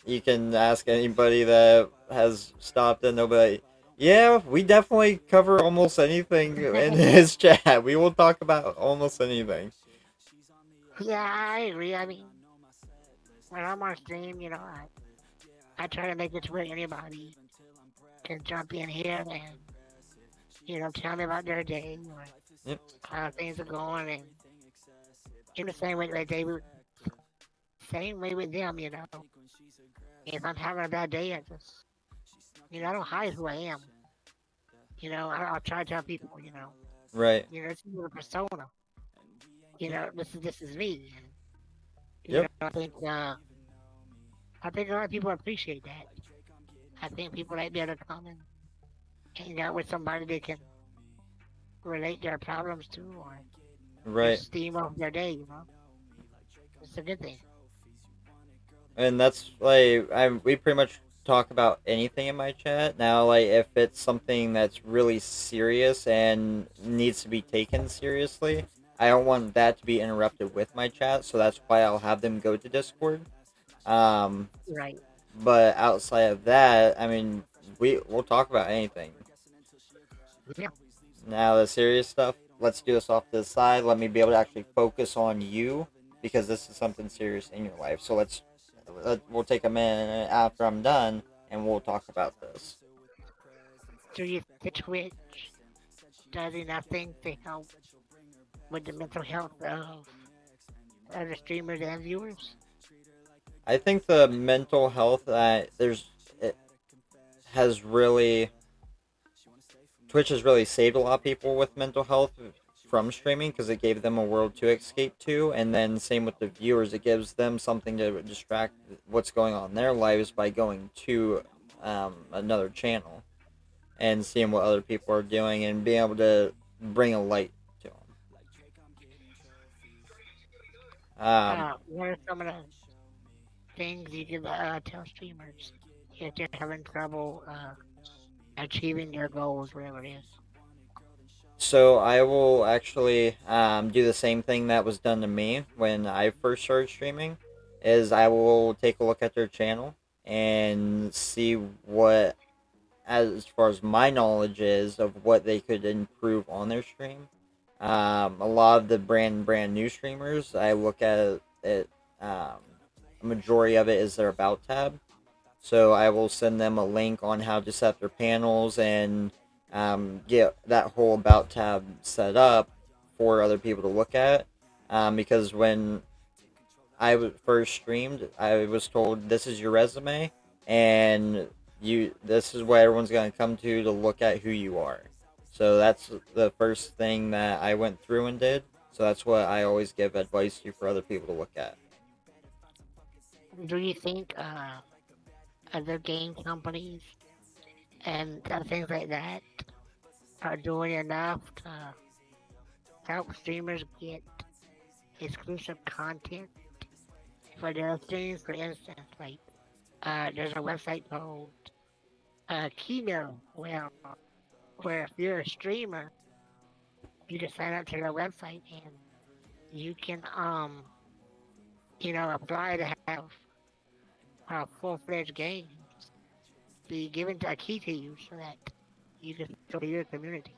you can ask anybody that has stopped in. They'll be like, yeah, we definitely cover almost anything in his chat. We will talk about almost anything. Yeah, I agree. I mean, when I'm on stream, I try to make it to where anybody can jump in here and, tell me about their day or Yep. how things are going. And in the same way that they would, same way with them, If I'm having a bad day, I don't hide who I am. I'll try to tell people, Right. this is a persona. This is me. And, Yep. I think a lot of people appreciate that. I think people like being able to come and hang out with somebody they can relate their problems to or Right. just steam off their day. It's a good thing. And that's like we pretty much talk about anything in my chat now. Like if it's something that's really serious and needs to be taken seriously, I don't want that to be interrupted with my chat. So that's why I'll have them go to Discord. Um, Right. but outside of that, I mean, we'll talk about anything. Yeah. Now the serious stuff, let's do this off to the side. Let me be able to actually focus on you because this is something serious in your life. So we'll take a minute after I'm done and we'll talk about this. Do you think Twitch does enough things to help with the mental health of other streamers and viewers? I think the mental health that it has really Twitch has really saved a lot of people with mental health from streaming because it gave them a world to escape to, and then same with the viewers, it gives them something to distract what's going on in their lives by going to another channel and seeing what other people are doing and being able to bring a light to them. What are some of the things you can tell streamers if they're having trouble achieving their goals, whatever it is? So I will actually do the same thing that was done to me when I first started streaming. Is I will take a look at their channel and see what, as far as my knowledge is, of what they could improve on their stream. A lot of the brand new streamers, I look at it. A majority of it is their about tab. So I will send them a link on how to set their panels and get that whole about tab set up for other people to look at. Because when first streamed, I was told this is your resume, and this is where everyone's gonna come to look at who you are. So that's the first thing that I went through and did. So that's what I always give advice to for other people to look at. Do you think other game companies and things like that are doing enough to help streamers get exclusive content for their streams? For instance, like there's a website called Keymill where if you're a streamer, you can sign up to their website and you can apply to have full-fledged games be given a key to you so that you can show to your community.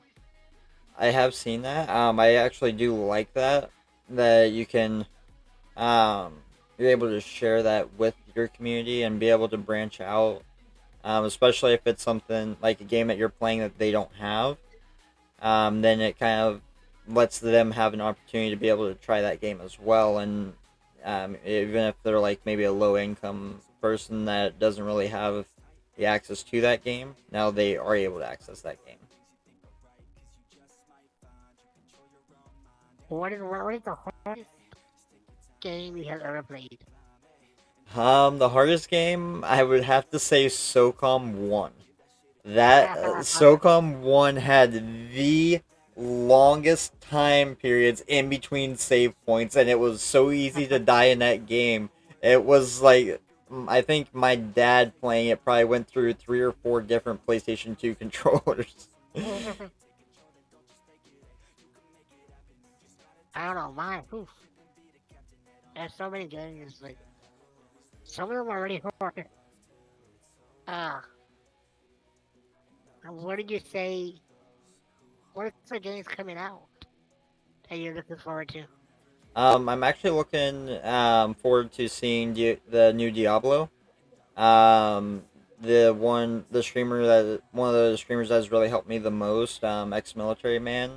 I have seen that. I actually do like that. That you can, you're able to share that with your community and be able to branch out. Especially if it's something like a game that you're playing that they don't have. Then it kind of lets them have an opportunity to be able to try that game as well. And even if they're like maybe a low income person that doesn't really have the access to that game, now they are able to access that game. What is the hardest game you have ever played? The hardest game I would have to say SOCOM 1. That SOCOM 1 had the longest time periods in between save points, and it was so easy to die in that game. It was like I think my dad playing it probably went through 3 or 4 different PlayStation 2 controllers. I don't know, mine. Oof. There's so many games. Like some of them are really hard. Uh, what did you say? What are the games coming out that you're looking forward to? I'm actually looking forward to seeing the new Diablo. Um, one of the streamers that has really helped me the most, ex-military man.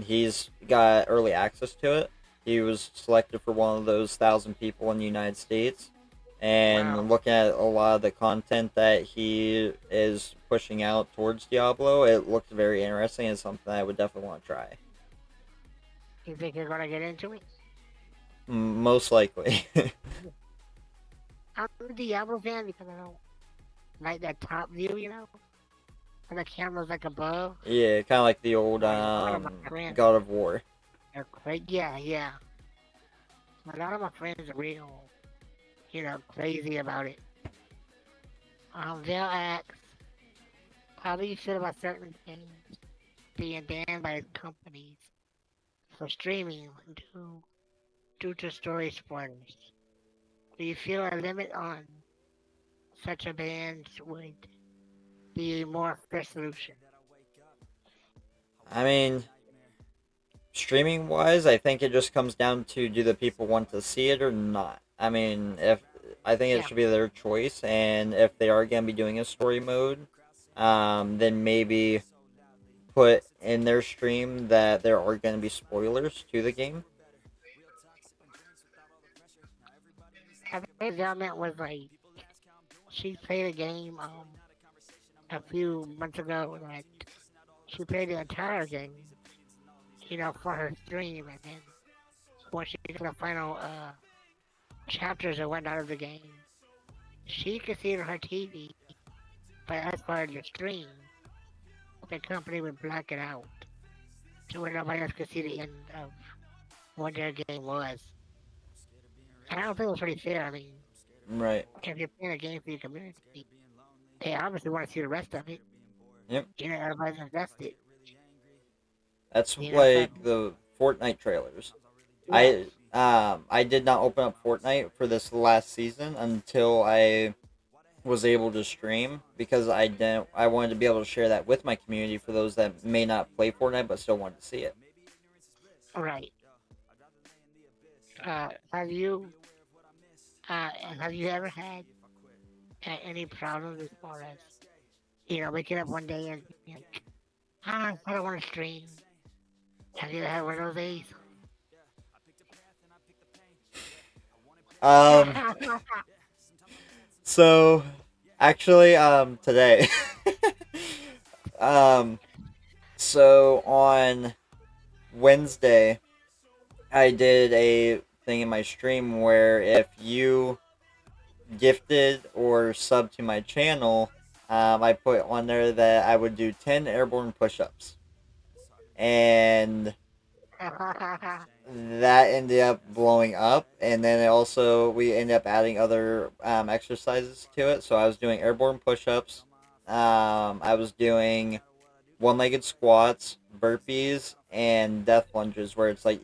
He's got early access to it. He was selected for one of those 1,000 people in the United States, Wow. and looking at a lot of the content that he is pushing out towards Diablo, it looked very interesting and something I would definitely want to try. You think you're gonna get into it? Most likely. I'm a Diablo fan because I don't like that top view, and the camera's like above. Yeah, kind of like the old Like a lot of my friends God of War. are crazy. Yeah, yeah. A lot of my friends are real, crazy about it. They'll ask how do you feel about certain games being banned by companies for streaming due to story spoilers. Do you feel a limit on such a ban would be a more fair solution? I mean, streaming wise, I think it just comes down to do the people want to see it or not. I mean, if I think it Yeah. should be their choice, and if they are gonna be doing a story mode, then maybe put in their stream that there are gonna be spoilers to the game. I think Zelda was like she played a game a few months ago that she played the entire game, for her stream, and then when she got the final chapters that went out of the game, she could see it on her TV, but as part of the stream, the company would black it out to where nobody else could see the end of what their game was. And I don't think it was pretty fair. I mean, Right. if you're playing a game for your community, they obviously want to see the rest of it. Yep. Everybody's invested. That's So like the Fortnite trailers. yes. I did not open up Fortnite for this last season until I was able to stream because I wanted to be able to share that with my community for those that may not play Fortnite but still wanted to see it. Right. Uh, have you have you ever had any problems as far as waking up one day and being like, I don't want to stream. Have you ever had one of those days? Um so actually today um so on Wednesday I did a thing in my stream where if you gifted or subbed to my channel, I put on there that I would do 10 airborne push-ups. And that ended up blowing up. And then we ended up adding other exercises to it. So I was doing airborne push-ups. I was doing one-legged squats, burpees, and death lunges where it's Holy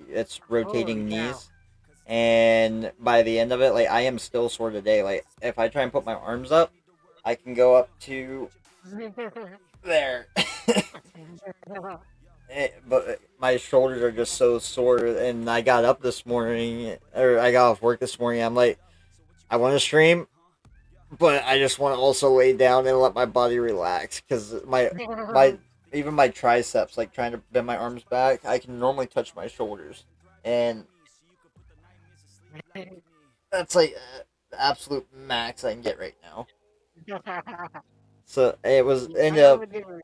rotating cow. knees. And by the end of it, like I am still sore today. Like if I try and put my arms up, I can go up to there. But my shoulders are just so sore, and I got up this morning, or I got off work this morning. I'm like, I want to stream, but I just want to also lay down and let my body relax because my even my triceps, like trying to bend my arms back, I can normally touch my shoulders, and that's like the absolute max I can get right now. So it was ended I up would do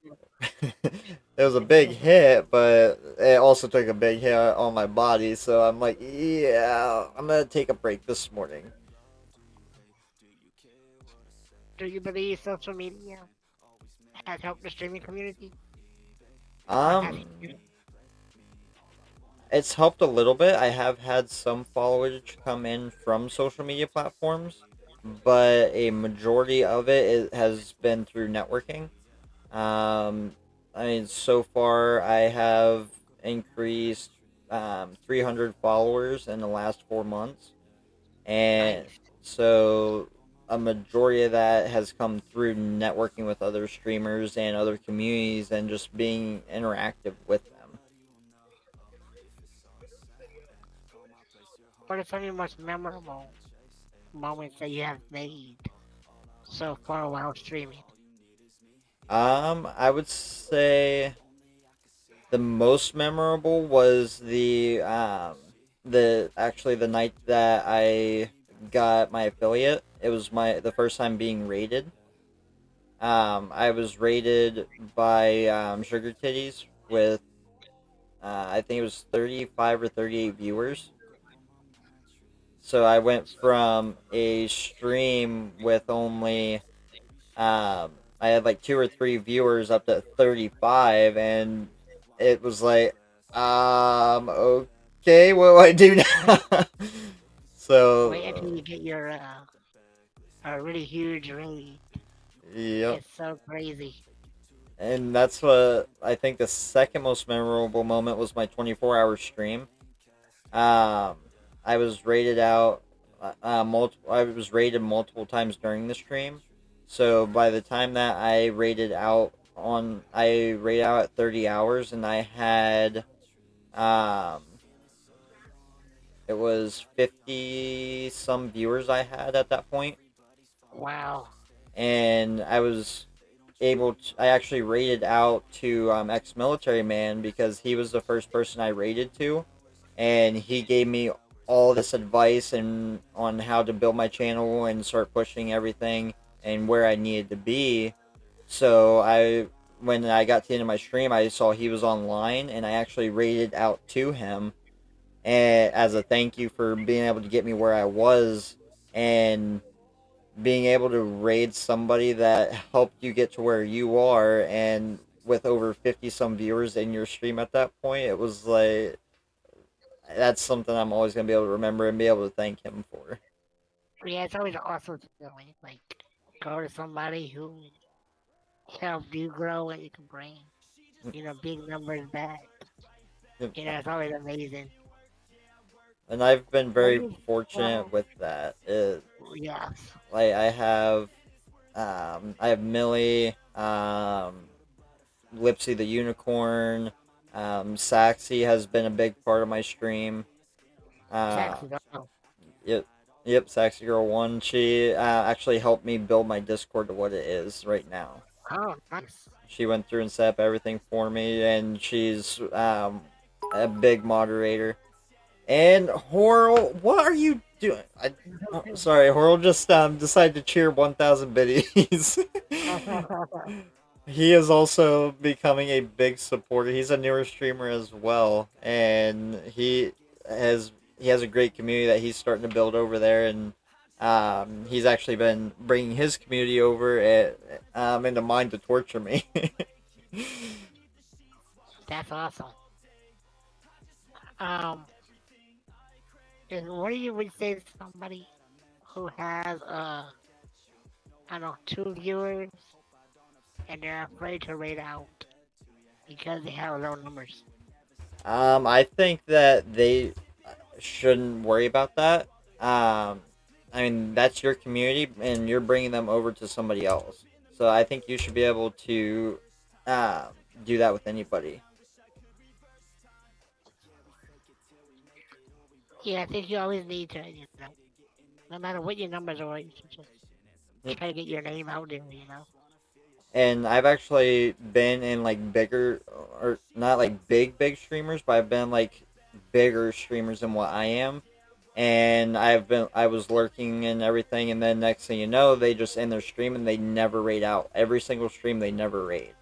it was a big hit, but it also took a big hit on my body. So I'm like, yeah, I'm gonna take a break this morning. Do you believe social media has helped the streaming community? Or has Um, it's helped a little bit. I have had some followers come in from social media platforms, but a majority of has been through networking. I mean, so far I have increased 300 followers in the last 4 months, and Nice. so a majority of that has come through networking with other streamers and other communities and just being interactive with them. What are some of your most memorable moments that you have made so far while streaming? I would say the most memorable was the actually the night that I got my affiliate. It was the first time being rated. I was rated by Sugar Titties with I think it was 35 or 38 viewers. So I went from a stream with only I had like two or three viewers up to 35, and it was like, okay, what do I do now? Wait until So, you get your a really huge raid. yep. It's so crazy. And that's what I think the second most memorable moment was my 24-hour stream. Um, I was rated out multiple. I was rated multiple times during the stream. So by the time that I rated out at 30 hours, and I had um, it was 50 some viewers I had at that point, Wow. and I actually rated out to ex-military man because he was the first person I rated to, and he gave me all this advice and on how to build my channel and start pushing everything and where I needed to be. So when I got to the end of my stream, I saw he was online, and I actually rated out to him, and as a thank you for being able to get me where I was, and being able to raid somebody that helped you get to where you are, and with over 50 some viewers in your stream at that point, it was like that's something I'm always going to be able to remember and be able to thank him for. Yeah, it's always an awesome feeling. Like go to somebody who helped you grow and you can bring, big numbers back. It's always amazing. And I've been What very is fortunate with that. yes. Like I have Millie, Lipsy the Unicorn, Saxy has been a big part of my stream. Uh, Taxes. Oh, yep, yep, Saxy Girl One. She actually helped me build my Discord to what it is right now. oh, nice. She went through and set up everything for me, and she's a big moderator. And Horl, what are you doing? Sorry, Horl just decided to cheer 1,000 biddies. He is also becoming a big supporter. He's a newer streamer as well, and he has a great community that he's starting to build over there, and he's actually been bringing his community over into mine to torture me. That's awesome. Um, and what do you would say to somebody who has I don't know, two viewers and they're afraid to rate out because they have low numbers? I think that they shouldn't worry about that. I mean, that's your community, and you're bringing them over to somebody else. So I think you should be able to um, do that with anybody. Yeah, I think you always need to, no matter what your numbers are, you should just Yep. try to get your name out there. And I've actually been in like bigger, or not like big streamers, but I've been like bigger streamers than what I am. And I was lurking and everything, and then next thing you know, they just end their stream and they never raid out. Every single stream they never raid.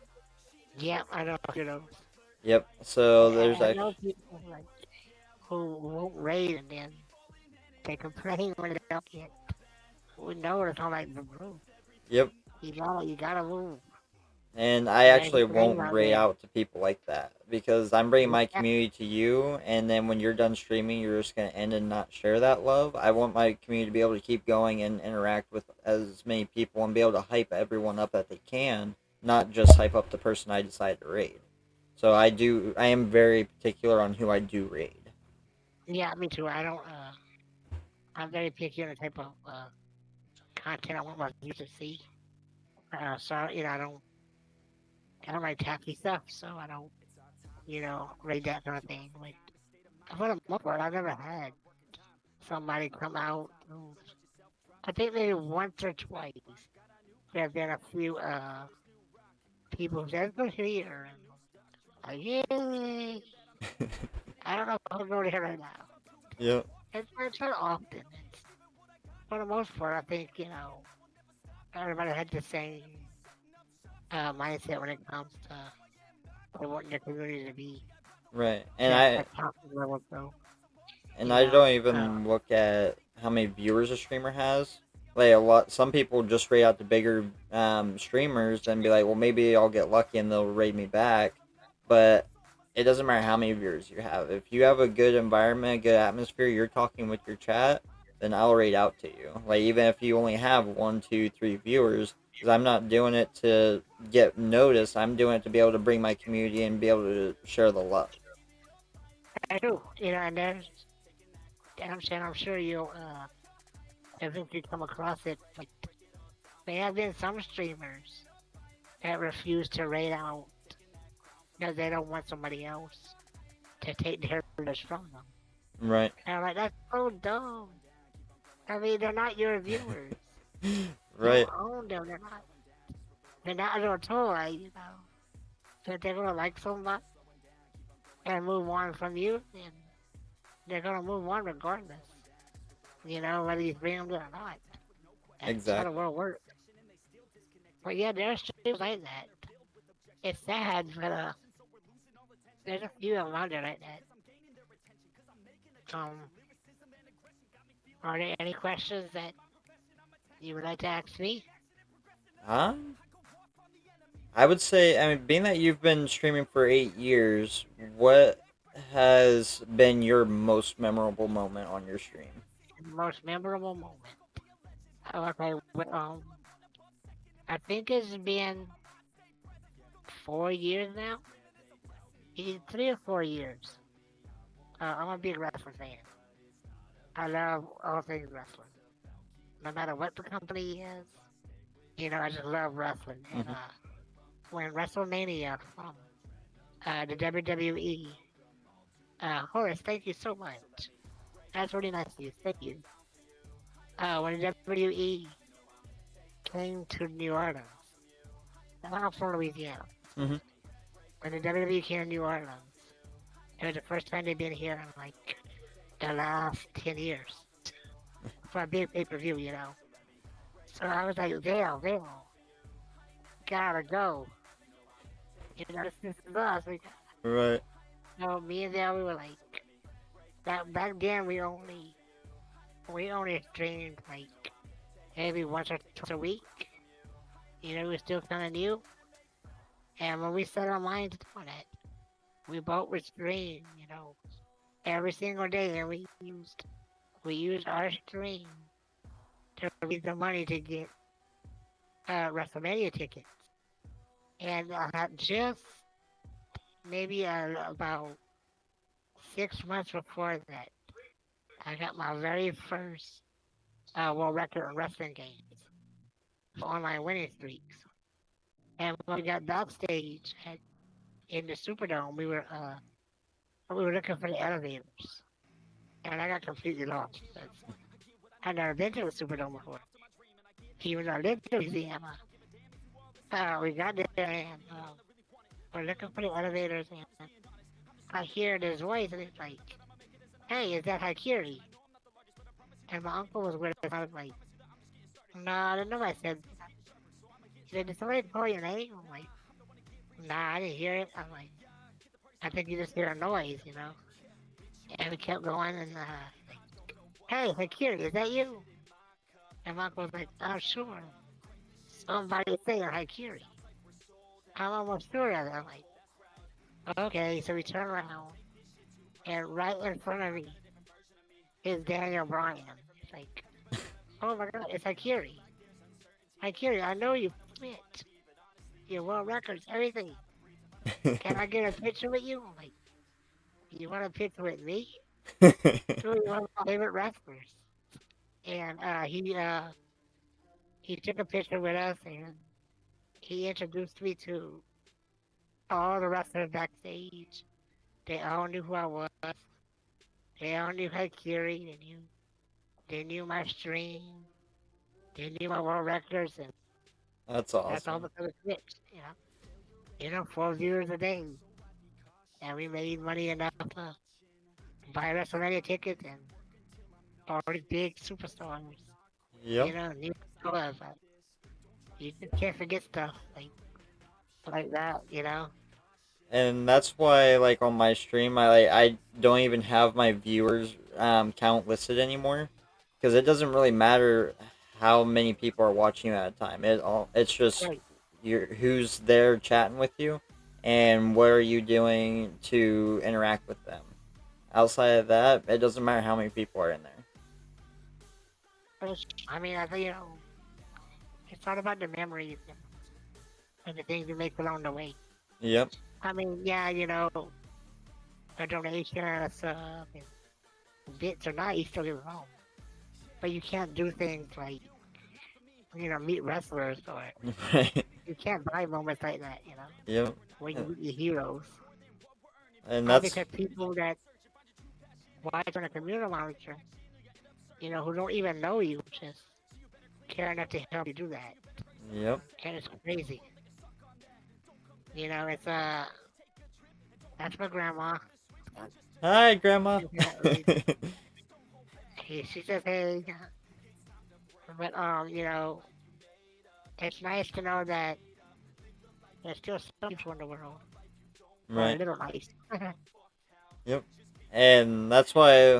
Yeah, I know those. Yep. So there's I know actually. people like who won't raid and then they complain when they don't get. We know it's not like, bro, Yep. you gotta move. And I Yeah, actually he's right won't about rate that. out to people like that because I'm bringing my Yeah, community to you, and then when you're done streaming, you're just gonna end and not share that love. I want my community to be able to keep going and interact with as many people and be able to hype everyone up that they can, not just hype up the person I decide to raid. So I am very particular on who I do raid. yeah, me too. I don't. I'm very picky on the type of content I want my viewers to see. So I don't like tacky stuff. So I don't, read that kind of thing. Like for the most part, I've never had somebody come out. I think maybe once or twice. There's been a few people who said, "Go here," and like, yay! I don't know if I'll go there right now. Yep. It's not often. It's for the most part. I think everybody had the same mindset when it comes to wanting their community to be Right. at a top level. So And you I know, don't even look at how many viewers a streamer has. Like a lot, some people just rate out the bigger streamers and be like, well, maybe I'll get lucky and they'll rate me back. But it doesn't matter how many viewers you have. If you have a good environment, a good atmosphere, you're talking with your chat, then I'll rate out to you. Like even if you only have one, two, three viewers, because I'm not doing it to get noticed. I'm doing it to be able to bring my community and be able to share the love. I do. And I'm sure you'll eventually come across it. Like there have been some streamers that refuse to rate out because they don't want somebody else to take their viewers from them. Right. And I'm like, that's so dumb. I mean, they're not your viewers. You don't Right. own them. They're not your toy. So if they're gonna like somebody and move on from you, then they're gonna move on regardless. Whether you bring them to or not. That's how the Exactly. world works. But yeah, there's streams like that. It's sad, but there's a few of them out there like that. Um, are there any questions that you would like to ask me? Um, I would say, I mean, being that you've been streaming for 8 years, what has been your most memorable moment on your stream? Most memorable moment. Okay, I think it's been 4 years now. 3 or 4 years. I'm a big wrestling fan. I love all things wrestling. No matter what the company is, I just love wrestling. And Hmm. when WrestleMania from the WWE, Horace, thank you so much. That's really nice of you. Thank you. When the WWE came to New Orleans, I'm from Louisiana. Hmm. When the WWE came to New Orleans, it was the first time they've been here in like the last 10 years for a big pay per view. So I was like, Vail, gotta go. This is us. Right. Me and Vail, we were like, back then we only streamed like maybe once or twice a week. We were still kind of new. And when we set our minds to doing it, we both would stream, every single day. And we used our stream to raise the money to get WrestleMania tickets. And just maybe about 6 months before that, I got my very first world record in wrestling games for online winning streaks. And when we got backstage in the Superdome, we were looking for the elevators, and I got completely lost. I'd never been to a Superdome before, even though I lived in Louisiana. We got there and we're looking for the elevators, and I hear this voice, and it's like, "Hey, is that Haikiri?" And my uncle was with us. I was like, "No, I didn't know I said that." He said, "Did somebody call your name?" I'm like, "Nah, I didn't hear it." I'm like, "I think you just hear a noise." And we kept going, and like, "Hey, Haikiri, is that you?" And my uncle was like, "Oh, sure. Somebody saying Haikiri." I'm almost sure of it. I'm like, okay, so we turn around, and right in front of me is Daniel Bryan. It's like, oh my god, it's Akiri. Akiri, I know you fit. Your world records, everything. Can I get a picture with you? I'm like, you want a picture with me? You're one of my favorite wrestlers. And he took a picture with us, and he introduced me to all the wrestlers backstage. They all knew who I was. They all knew Akiri. They knew my stream. They knew my world records, and That's that's all awesome. because of Twitch. 4 viewers a day, and we made money enough to buy WrestleMania tickets and all these big superstars. Yep. New stars. Like, you just can't forget stuff like that. And that's why, like, on my stream, I don't even have my viewers count listed anymore, because it doesn't really matter how many people are watching you at a time. It's just Right. who's there chatting with you, and what are you doing to interact with them. Outside of that, it doesn't matter how many people are in there. I mean, I think it's all about the memories and the things you make along the way. Yep. I mean, yeah, a donation and a sub and bits or not, you still get wrong. But you can't do things like meet wrestlers or Right. you can't buy moments like that. Yep. When you meet your heroes. And All that's because people that watch on a community monitor, who don't even know you, just care enough to help you do that. yep. And it's crazy. It's that's my grandma. Hi, Grandma. She says, hey, but it's nice to know that there's still some people in the world who are a Right. little nice. Yep. And that's why,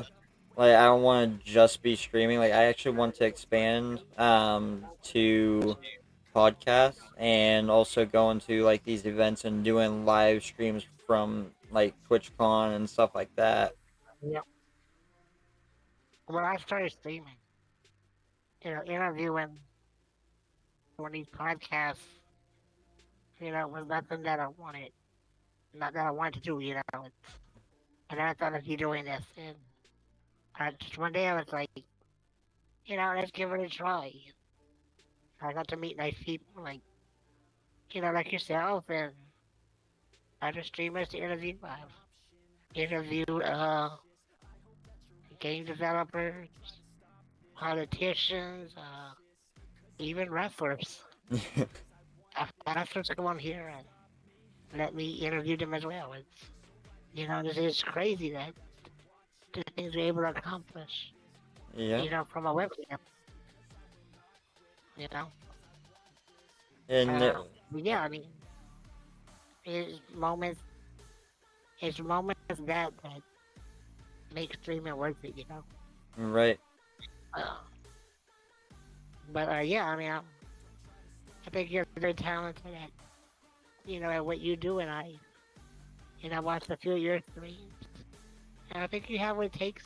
like, I don't want to just be streaming. Like, I actually want to expand to podcasts, and also go into like these events and doing live streams from like TwitchCon and stuff like that. Yeah. When I started streaming, interviewing on these podcasts, was nothing that I wanted, not that I wanted to do, and I thought of you doing this, and just one day I was like, let's give it a try. I got to meet nice people like yourself and other streamers to interview. I've interviewed game developers, politicians, even wrestlers. I've had wrestlers come on here and let me interview them as well. This is crazy that the things we're able to accomplish, Yeah. from a webcam, you know. And But yeah, I mean, it's moments, it's moments that make streaming worth it. right. Uh, but yeah, I mean, I think you're very talented at what you do, and I watched a few of your streams, and I think you have what it takes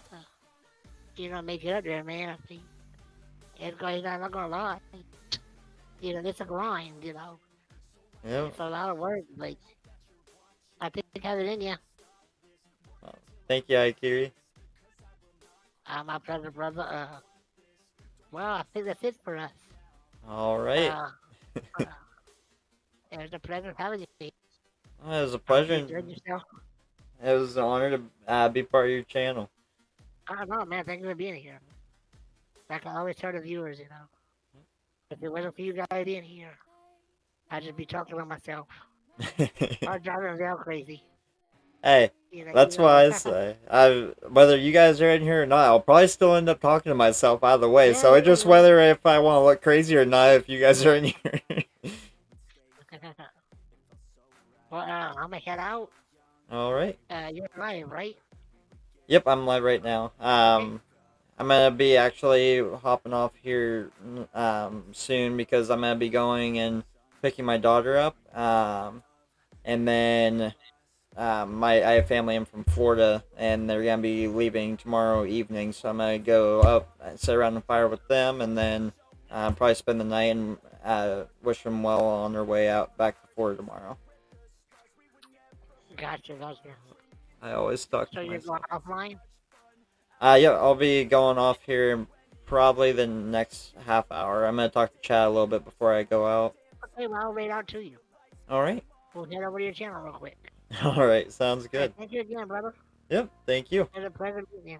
to make it up there, man. I think I'm not gonna lie. It's a grind. Yeah. It's a lot of work. Like I think you have it in you. Thank you, Aikiri. My pleasure, brother. Well, I think that's it for us. All right. Uh, uh, it was a pleasure having you. It was a I hope you pleasure. enjoyed yourself. It was an honor to be part of your channel. I don't know, man. Thank you for being here. Like I always tell the viewers, if it wasn't for you guys being here, I'd just be talking about myself. I'd drive Zell crazy. Hey, You know, you that's what know. I say. Whether you guys are in here or not, I'll probably still end up talking to myself either way. Yeah, So it's just yeah, whether if I want to look crazy or not if you guys are in here. yeah. Well, I'm gonna head out. All right. You're live, right? Yep, I'm live right now. Okay. I'm gonna be actually hopping off here soon, because I'm gonna be going and picking my daughter up. And then I have family in from Florida, and they're gonna be leaving tomorrow evening. So I'm gonna go up, and sit around the fire with them, and then probably spend the night and wish them well on their way out back to Florida tomorrow. Gotcha, gotcha. I always talk So to you're going myself. offline? Yeah, I'll be going off here in probably the next half hour. I'm gonna talk to Chad a little bit before I go out. Okay, well, I'll wait out to you. All right. We'll head over to your channel real quick. All right. Sounds Hey, good. thank you again, brother. Yep. Thank you. It's a pleasure meeting you.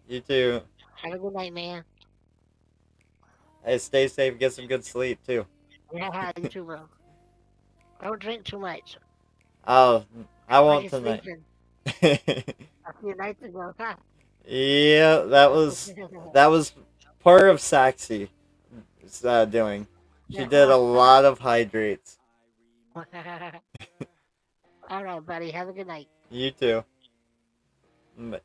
You too. Have a good night, man. Hey, stay safe. Get some good sleep too. Yeah, you too, bro. Don't drink too much. Oh, I Like won't you're tonight. sleeping a few nights ago. Yeah, that was part of Saxy doing. She did a lot of hydrates. All right, buddy. Have a good night. You too. Bye.